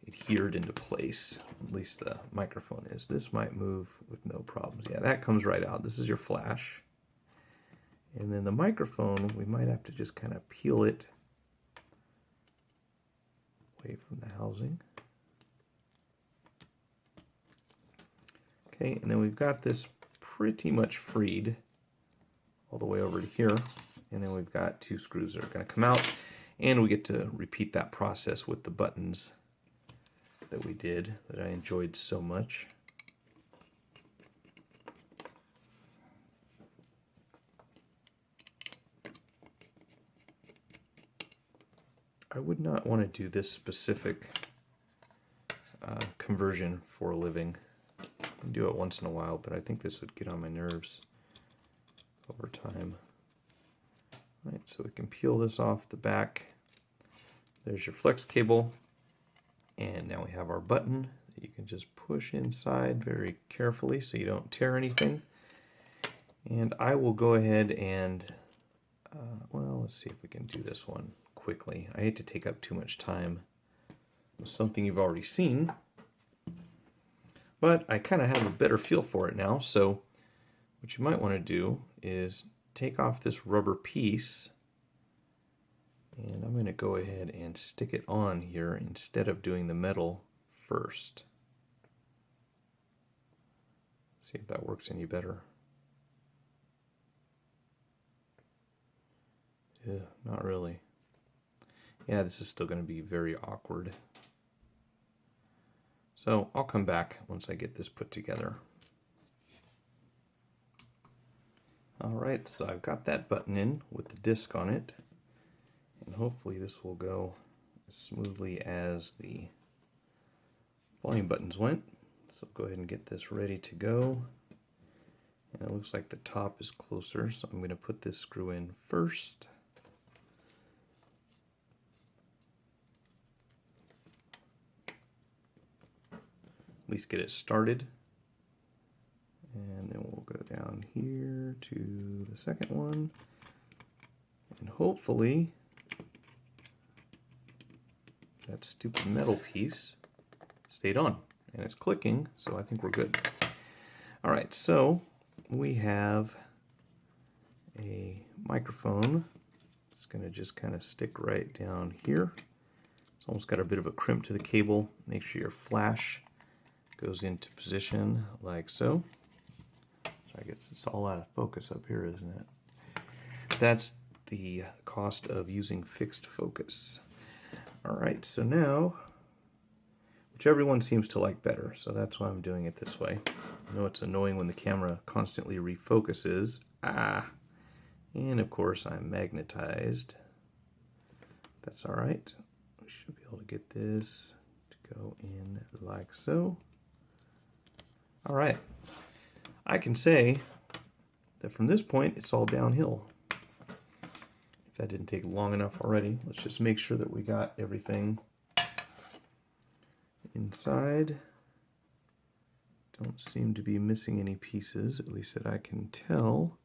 adhered into place. At least the microphone is. This might move with no problems. Yeah, that comes right out. This is your flash. And then the microphone, we might have to just kind of peel it away from the housing. Okay, and then we've got this pretty much freed all the way over to here. And then we've got 2 screws that are going to come out. And we get to repeat that process with the buttons that we did, that I enjoyed so much. I would not want to do this specific conversion for a living. I can do it once in a while, but I think this would get on my nerves over time. All right, so we can peel this off the back. There's your flex cable. And now we have our button that you can just push inside very carefully so you don't tear anything. And I will go ahead and, well, let's see if we can do this one quickly. I hate to take up too much time with something you've already seen, but I kind of have a better feel for it now. So what you might want to do is take off this rubber piece, and I'm going to go ahead and stick it on here instead of doing the metal first. See if that works any better. Yeah, not really. Yeah, this is still going to be very awkward. So I'll come back once I get this put together. Alright, so I've got that button in with the disc on it. And hopefully this will go as smoothly as the volume buttons went. So go ahead and get this ready to go. And it looks like the top is closer, so I'm going to put this screw in first. At least get it started. And then we'll go down here to the second one. And hopefully that stupid metal piece stayed on, and it's clicking, so I think we're good. All right, so we have a microphone. It's going to just kind of stick right down here. It's almost got a bit of a crimp to the cable. Make sure your flash goes into position like so. So I guess it's all out of focus up here, isn't it? That's the cost of using fixed focus. All right, so now, which everyone seems to like better, so that's why I'm doing it this way. I know it's annoying when the camera constantly refocuses. And of course I'm magnetized. That's all right. We should be able to get this to go in like so. All right. I can say that from this point, it's all downhill. If that didn't take long enough already, let's just make sure that we got everything inside. Don't seem to be missing any pieces, at least that I can tell.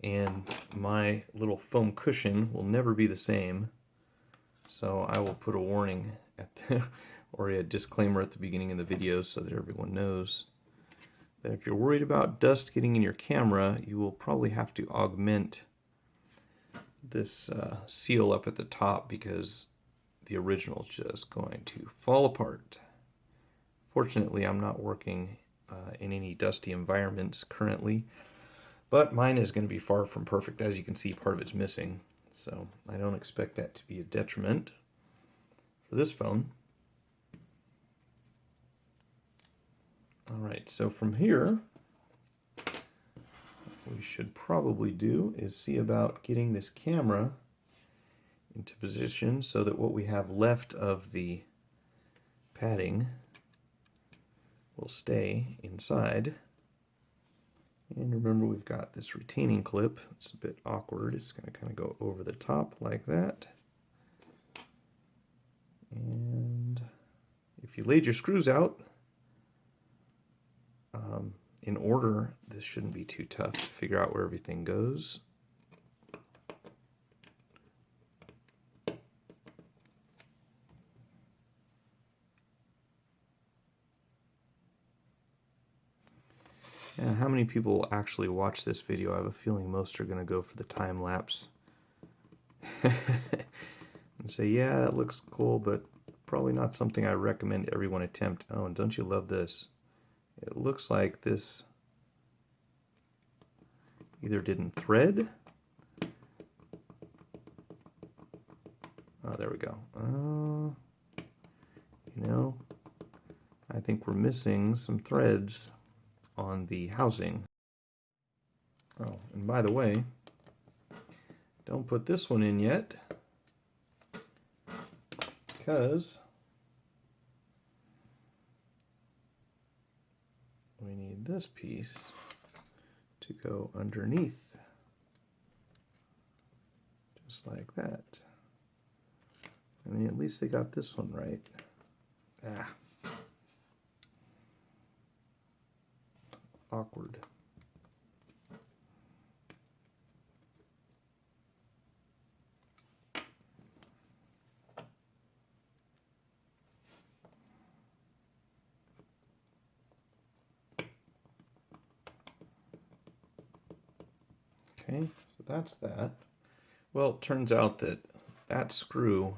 And my little foam cushion will never be the same, so I will put a warning at the, or a disclaimer at the beginning of the video so that everyone knows that if you're worried about dust getting in your camera, you will probably have to augment this seal up at the top because the original is just going to fall apart. Fortunately, I'm not working in any dusty environments currently. But mine is going to be far from perfect. As you can see, part of it's missing. So I don't expect that to be a detriment for this phone. All right, so from here, what we should probably do is see about getting this camera into position so that what we have left of the padding will stay inside. And remember, we've got this retaining clip. It's a bit awkward. It's going to kind of go over the top like that. And if you laid your screws out in order, this shouldn't be too tough to figure out where everything goes. How many people actually watch this video? I have a feeling most are going to go for the time lapse and say, yeah, that looks cool, but probably not something I recommend everyone attempt. Oh, and don't you love this? It looks like this either didn't thread. Oh, there we go. You know, I think we're missing some threads on the housing. Oh, and by the way, don't put this one in yet, because we need this piece to go underneath, just like that. I mean, at least they got this one right. Awkward. Okay, so that's that. Well, it turns out that that screw,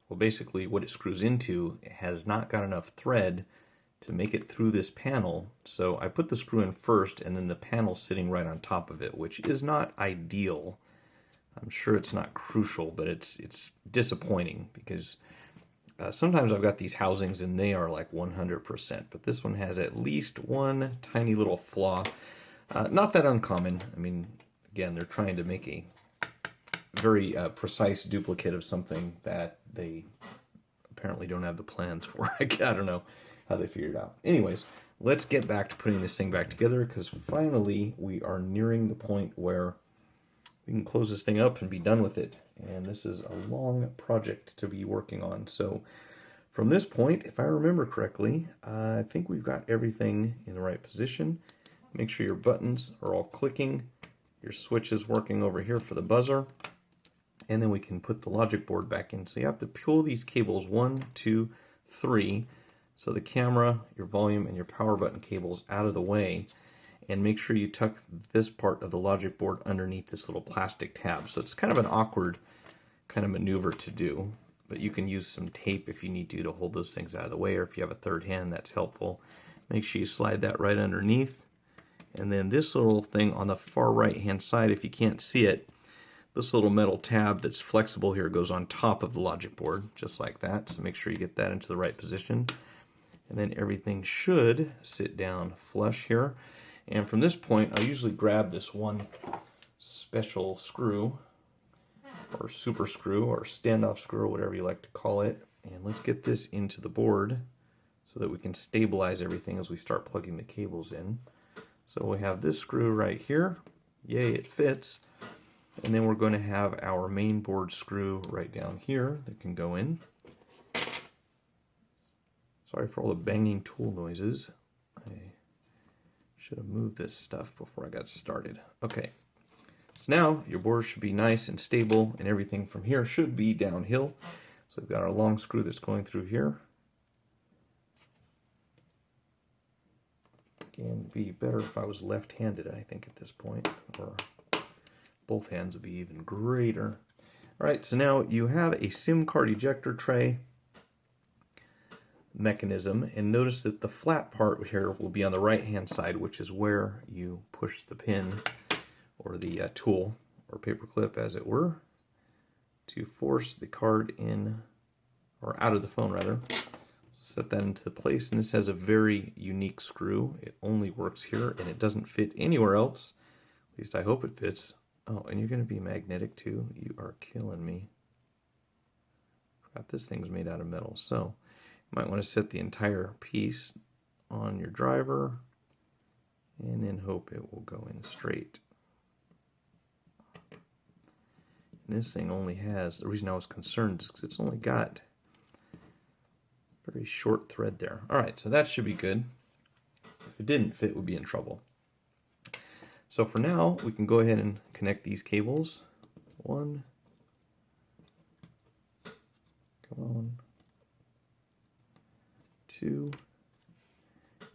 well, basically what it screws into, has not got enough thread to make it through this panel. So I put the screw in first and then the panel sitting right on top of it, which is not ideal. I'm sure it's not crucial, but it's disappointing because sometimes I've got these housings and they are like 100%, but this one has at least one tiny little flaw. Not that uncommon. I mean, again, they're trying to make a very precise duplicate of something that they apparently don't have the plans for. I don't know how they figured it out. Anyways, let's get back to putting this thing back together, because finally we are nearing the point where we can close this thing up and be done with it. And this is a long project to be working on. So from this point, if I remember correctly, I think we've got everything in the right position. Make sure your buttons are all clicking, your switch is working over here for the buzzer, and then we can put the logic board back in. So you have to pull these cables 1, 2, 3, so the camera, your volume, and your power button cables out of the way, and make sure you tuck this part of the logic board underneath this little plastic tab. So it's kind of an awkward kind of maneuver to do, but you can use some tape if you need to hold those things out of the way, or if you have a third hand, that's helpful. Make sure you slide that right underneath, And then this little thing on the far right hand side, if you can't see it, this little metal tab that's flexible here goes on top of the logic board, just like that. So make sure you get that into the right position. And then everything should sit down flush here. And from this point, I usually grab this one special screw, or super screw, or standoff screw, or whatever you like to call it. And let's get this into the board so that we can stabilize everything as we start plugging the cables in. So we have this screw right here. Yay, it fits. And then we're going to have our main board screw right down here that can go in. Sorry for all the banging tool noises. I should have moved this stuff before I got started. Okay, so now your board should be nice and stable, and everything from here should be downhill. So we've got our long screw that's going through here. Again, be better if I was left-handed, I think, at this point, or both hands would be even greater. All right, so now you have a SIM card ejector tray mechanism, and notice that the flat part here will be on the right-hand side, which is where you push the pin, or the tool, or paper clip, as it were, to force the card in, or out of the phone, rather. Set that into place, and this has a very unique screw. It only works here, and it doesn't fit anywhere else. At least I hope it fits. Oh, and you're going to be magnetic too. You are killing me. Forgot this thing's made out of metal. So you might want to set the entire piece on your driver and then hope it will go in straight. And this thing only has, the reason I was concerned is because it's only got a very short thread there. All right, so that should be good. If it didn't fit, we'd be in trouble. So for now, we can go ahead and connect these cables. One. Come on. Two.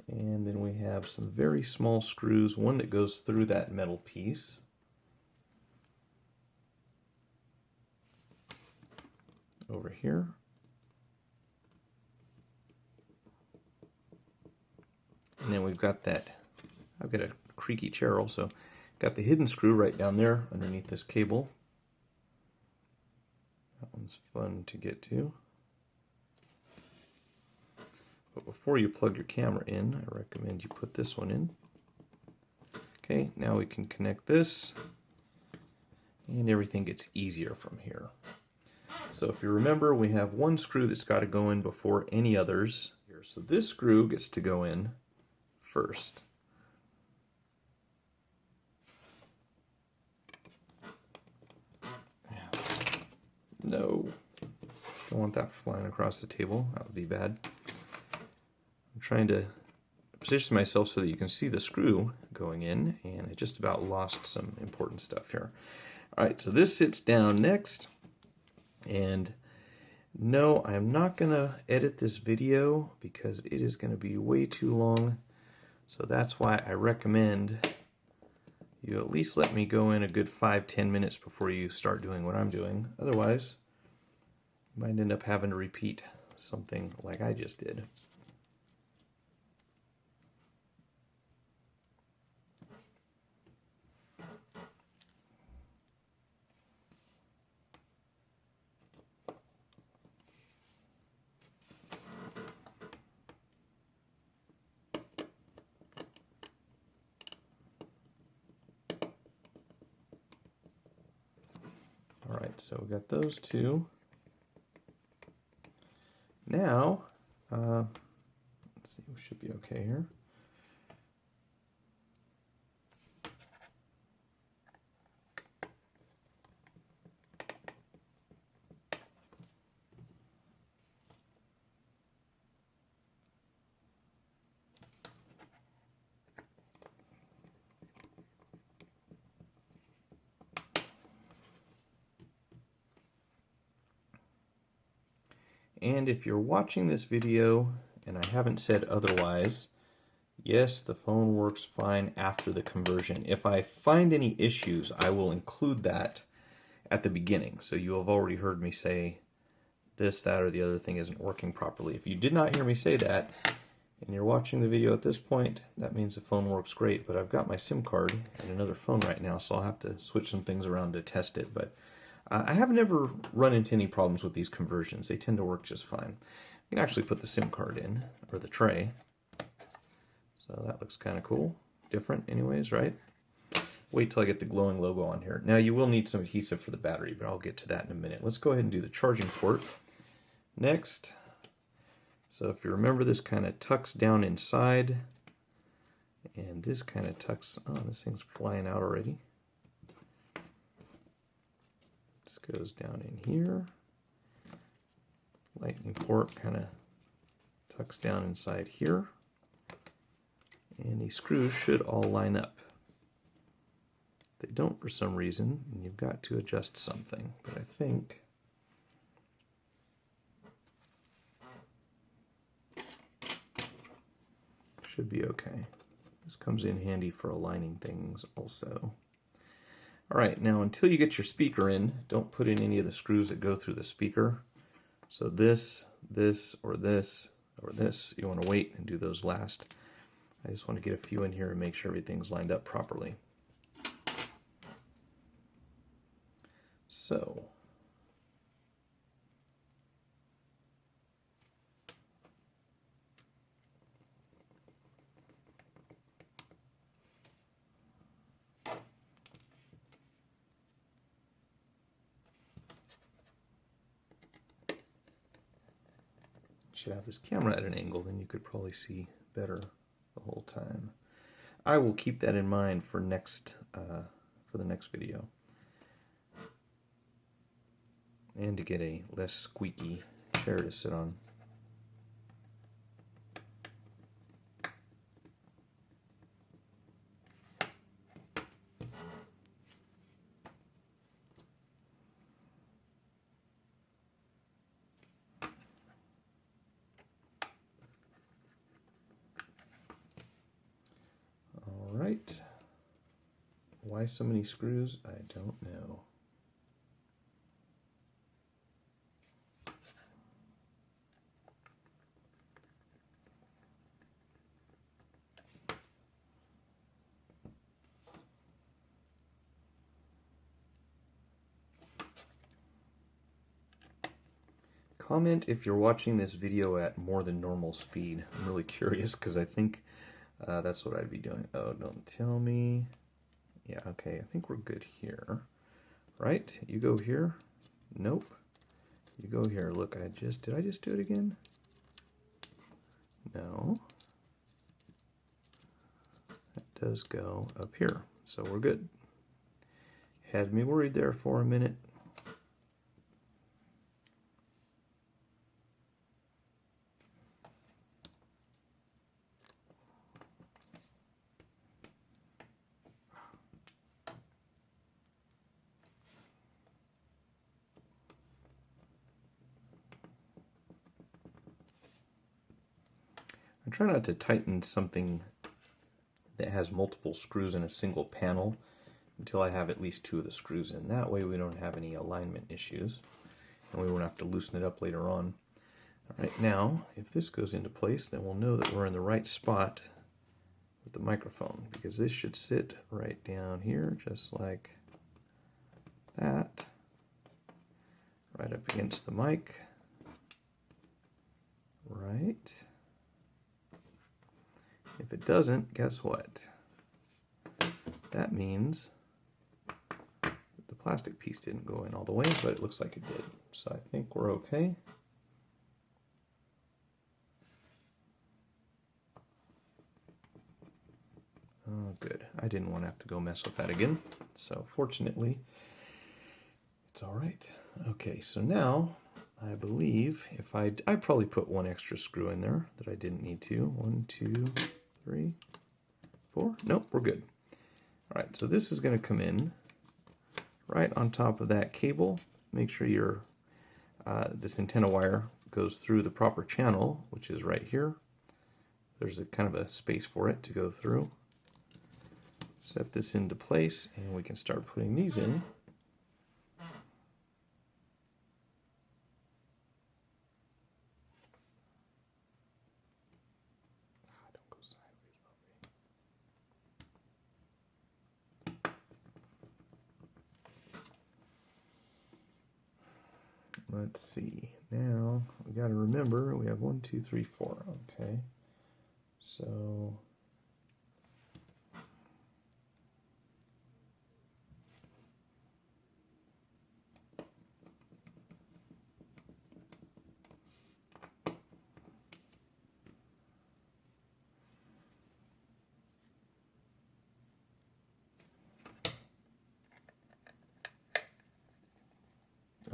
And then we have some very small screws, one that goes through that metal piece. Over here. And then we've got that, I've got a creaky chair also, got the hidden screw right down there underneath this cable. That one's fun to get to. But before you plug your camera in, I recommend you put this one in. Okay, now we can connect this, and everything gets easier from here. So if you remember, we have one screw that's got to go in before any others. So this screw gets to go in first. No, don't want that flying across the table. That would be bad. I'm trying to position myself so that you can see the screw going in, and I just about lost some important stuff here. All right, so this sits down next, and no, I'm not going to edit this video because it is going to be way too long, so that's why I recommend you at least let me go in a good 5-10 minutes before you start doing what I'm doing. Otherwise, you might end up having to repeat something like I just did. All right, so we got those two. Now, let's see, we should be okay here. And if you're watching this video and I haven't said otherwise, yes, the phone works fine after the conversion. If I find any issues, I will include that at the beginning. So you have already heard me say this, that, or the other thing isn't working properly. If you did not hear me say that, and you're watching the video at this point, that means the phone works great, but I've got my SIM card in another phone right now, so I'll have to switch some things around to test it. But I have never run into any problems with these conversions. They tend to work just fine. You can actually put the SIM card in, or the tray. So that looks kind of cool. Different anyways, right? Wait till I get the glowing logo on here. Now you will need some adhesive for the battery, but I'll get to that in a minute. Let's go ahead and do the charging port next. So if you remember, this kind of tucks down inside, and this kind of tucks, oh, this thing's flying out already. This goes down in here. Lightning port kind of tucks down inside here. And these screws should all line up. If they don't for some reason, and you've got to adjust something, but I think should be okay. This comes in handy for aligning things also. All right, now until you get your speaker in, don't put in any of the screws that go through the speaker. So this, or this, or this, you want to wait and do those last. I just want to get a few in here and make sure everything's lined up properly. So, should have this camera at an angle, then you could probably see better the whole time. I will keep that in mind for for the next video, and to get a less squeaky chair to sit on. Right. Why so many screws? I don't know. Comment if you're watching this video at more than normal speed. I'm really curious because I think that's what I'd be doing. Oh, don't tell me. Yeah, okay, I think we're good here. Right? You go here? Nope. You go here. Look, did I just do it again? No. That does go up here, so we're good. Had me worried there for a minute. I try not to tighten something that has multiple screws in a single panel until I have at least 2 of the screws in. That way we don't have any alignment issues, and we won't have to loosen it up later on. All right, now if this goes into place, then we'll know that we're in the right spot with the microphone, because this should sit right down here just like that, right up against the mic. Right. If it doesn't, guess what? That means the plastic piece didn't go in all the way, but it looks like it did. So I think we're okay. Oh, good. I didn't want to have to go mess with that again. So fortunately, it's all right. Okay, so now I believe if I probably put 1 extra screw in there that I didn't need to. 1, 2, 3, 4. Nope, we're good. All right, so this is going to come in right on top of that cable. Make sure your this antenna wire goes through the proper channel, which is right here. There's a kind of a space for it to go through. Set this into place, and we can start putting these in. Let's see. Now we got to remember we have 1, 2, 3, 4. Okay. So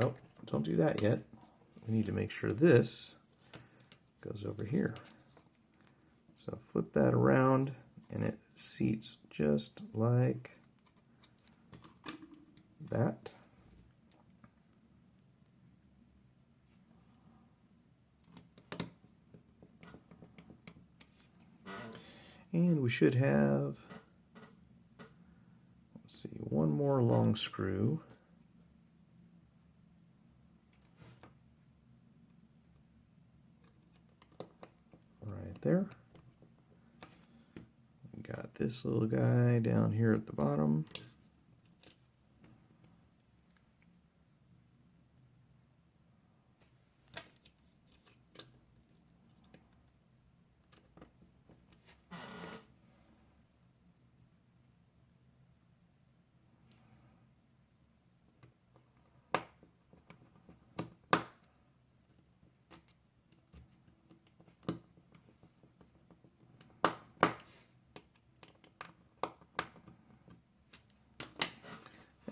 oh, don't do that yet. We need to make sure this goes over here. So flip that around and it seats just like that. And we should have, let's see, one more long screw. Right there. We got this little guy down here at the bottom.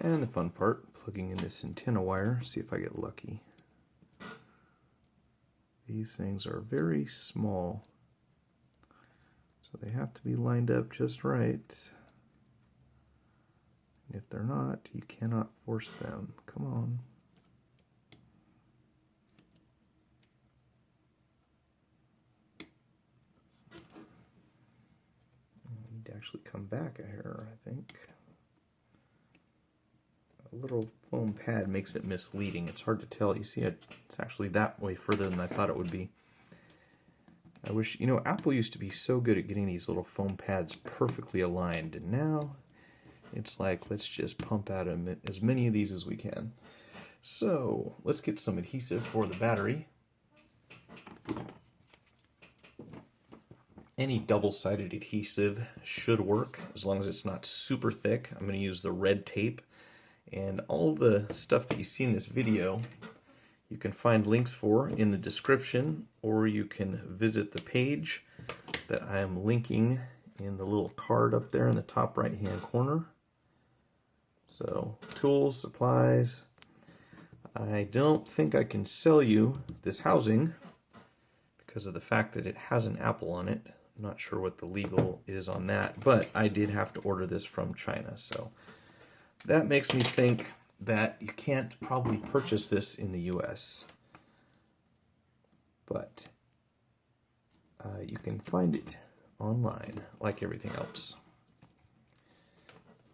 And the fun part, plugging in this antenna wire, see if I get lucky. These things are very small, so they have to be lined up just right. And if they're not, you cannot force them. Come on. I need to actually come back a hair, I think. A little foam pad makes it misleading. It's hard to tell. You see, it's actually that way further than I thought it would be. I wish, you know, Apple used to be so good at getting these little foam pads perfectly aligned, and now it's like, let's just pump out as many of these as we can. So let's get some adhesive for the battery. Any double-sided adhesive should work as long as it's not super thick. I'm going to use the red tape. And all the stuff that you see in this video, you can find links for in the description, or you can visit the page that I am linking in the little card up there in the top right-hand corner. So, tools, supplies. I don't think I can sell you this housing because of the fact that it has an Apple on it. I'm not sure what the legal is on that, but I did have to order this from China, so that makes me think that you can't probably purchase this in the US, but you can find it online like everything else.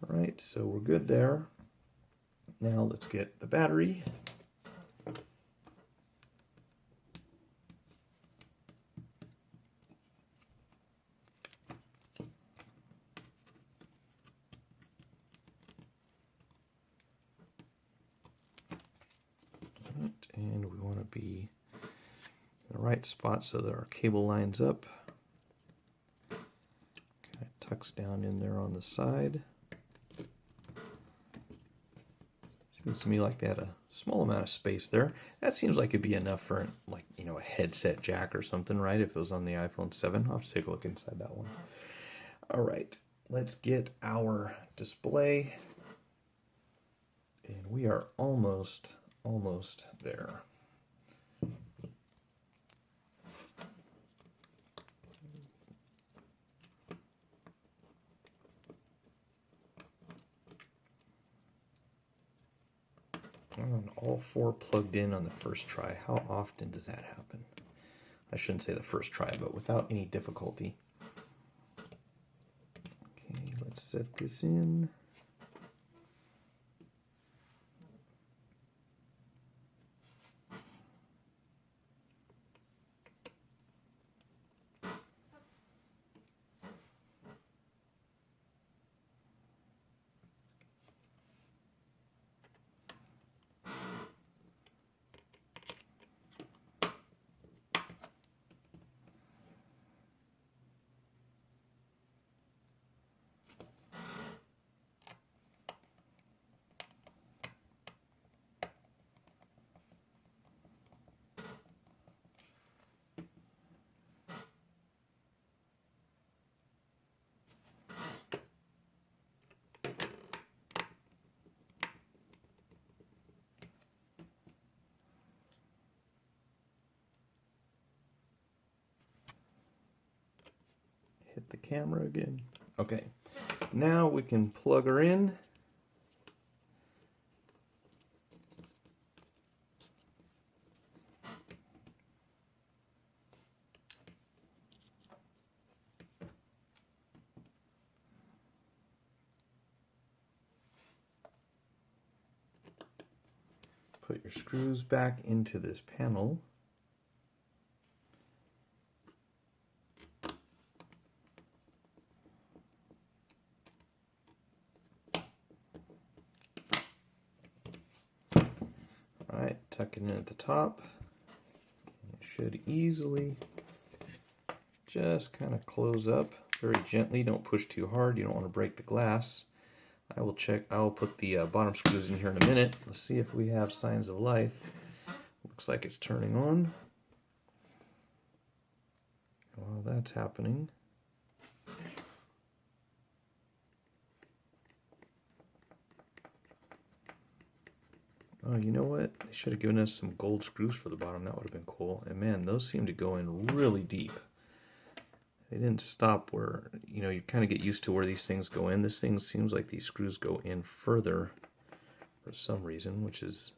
All right, so we're good there. Now let's get the battery. And we want to be in the right spot so that our cable lines up. Kind of tucks down in there on the side. Seems to me like they had a small amount of space there. That seems like it'd be enough for, like, you know, a headset jack or something, right? If it was on the iPhone 7. I'll have to take a look inside that one. All right, let's get our display. And we are almost there. And all four plugged in on the first try. How often does that happen? I shouldn't say the first try, but without any difficulty. Okay, let's set this in. the camera again. Okay, now we can plug her in. Put your screws back into this panel. Alright, tuck it in at the top. It should easily just kind of close up very gently. Don't push too hard. You don't want to break the glass. I will put the bottom screws in here in a minute. Let's see if we have signs of life. Looks like it's turning on. While that's happening, oh, you know what? They should have given us some gold screws for the bottom. That would have been cool. And man, those seem to go in really deep. They didn't stop where, you know, you kind of get used to where these things go in. This thing seems like these screws go in further for some reason, which is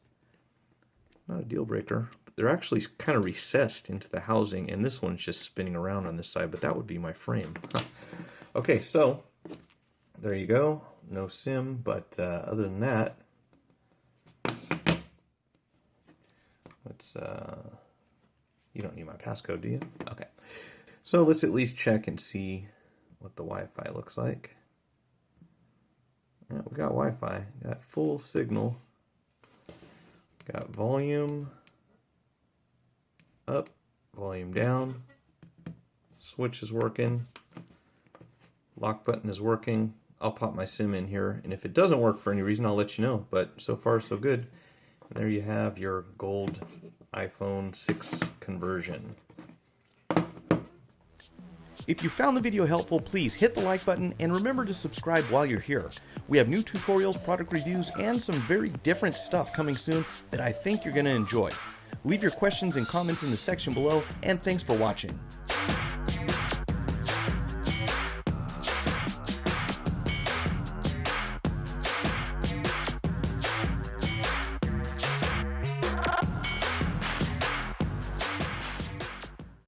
not a deal breaker. But they're actually kind of recessed into the housing, and this one's just spinning around on this side, but that would be my frame. Okay, so there you go. No sim, but other than that, let's, you don't need my passcode, do you? Okay. So let's at least check and see what the Wi-Fi looks like. Yeah, we got Wi-Fi, got full signal, got volume up, volume down, switch is working, lock button is working. I'll pop my SIM in here, and if it doesn't work for any reason, I'll let you know, but so far so good. And there you have your gold iPhone 6 conversion. If you found the video helpful, please hit the like button and remember to subscribe while you're here. We have new tutorials, product reviews, and some very different stuff coming soon that I think you're going to enjoy. Leave your questions and comments in the section below, and thanks for watching.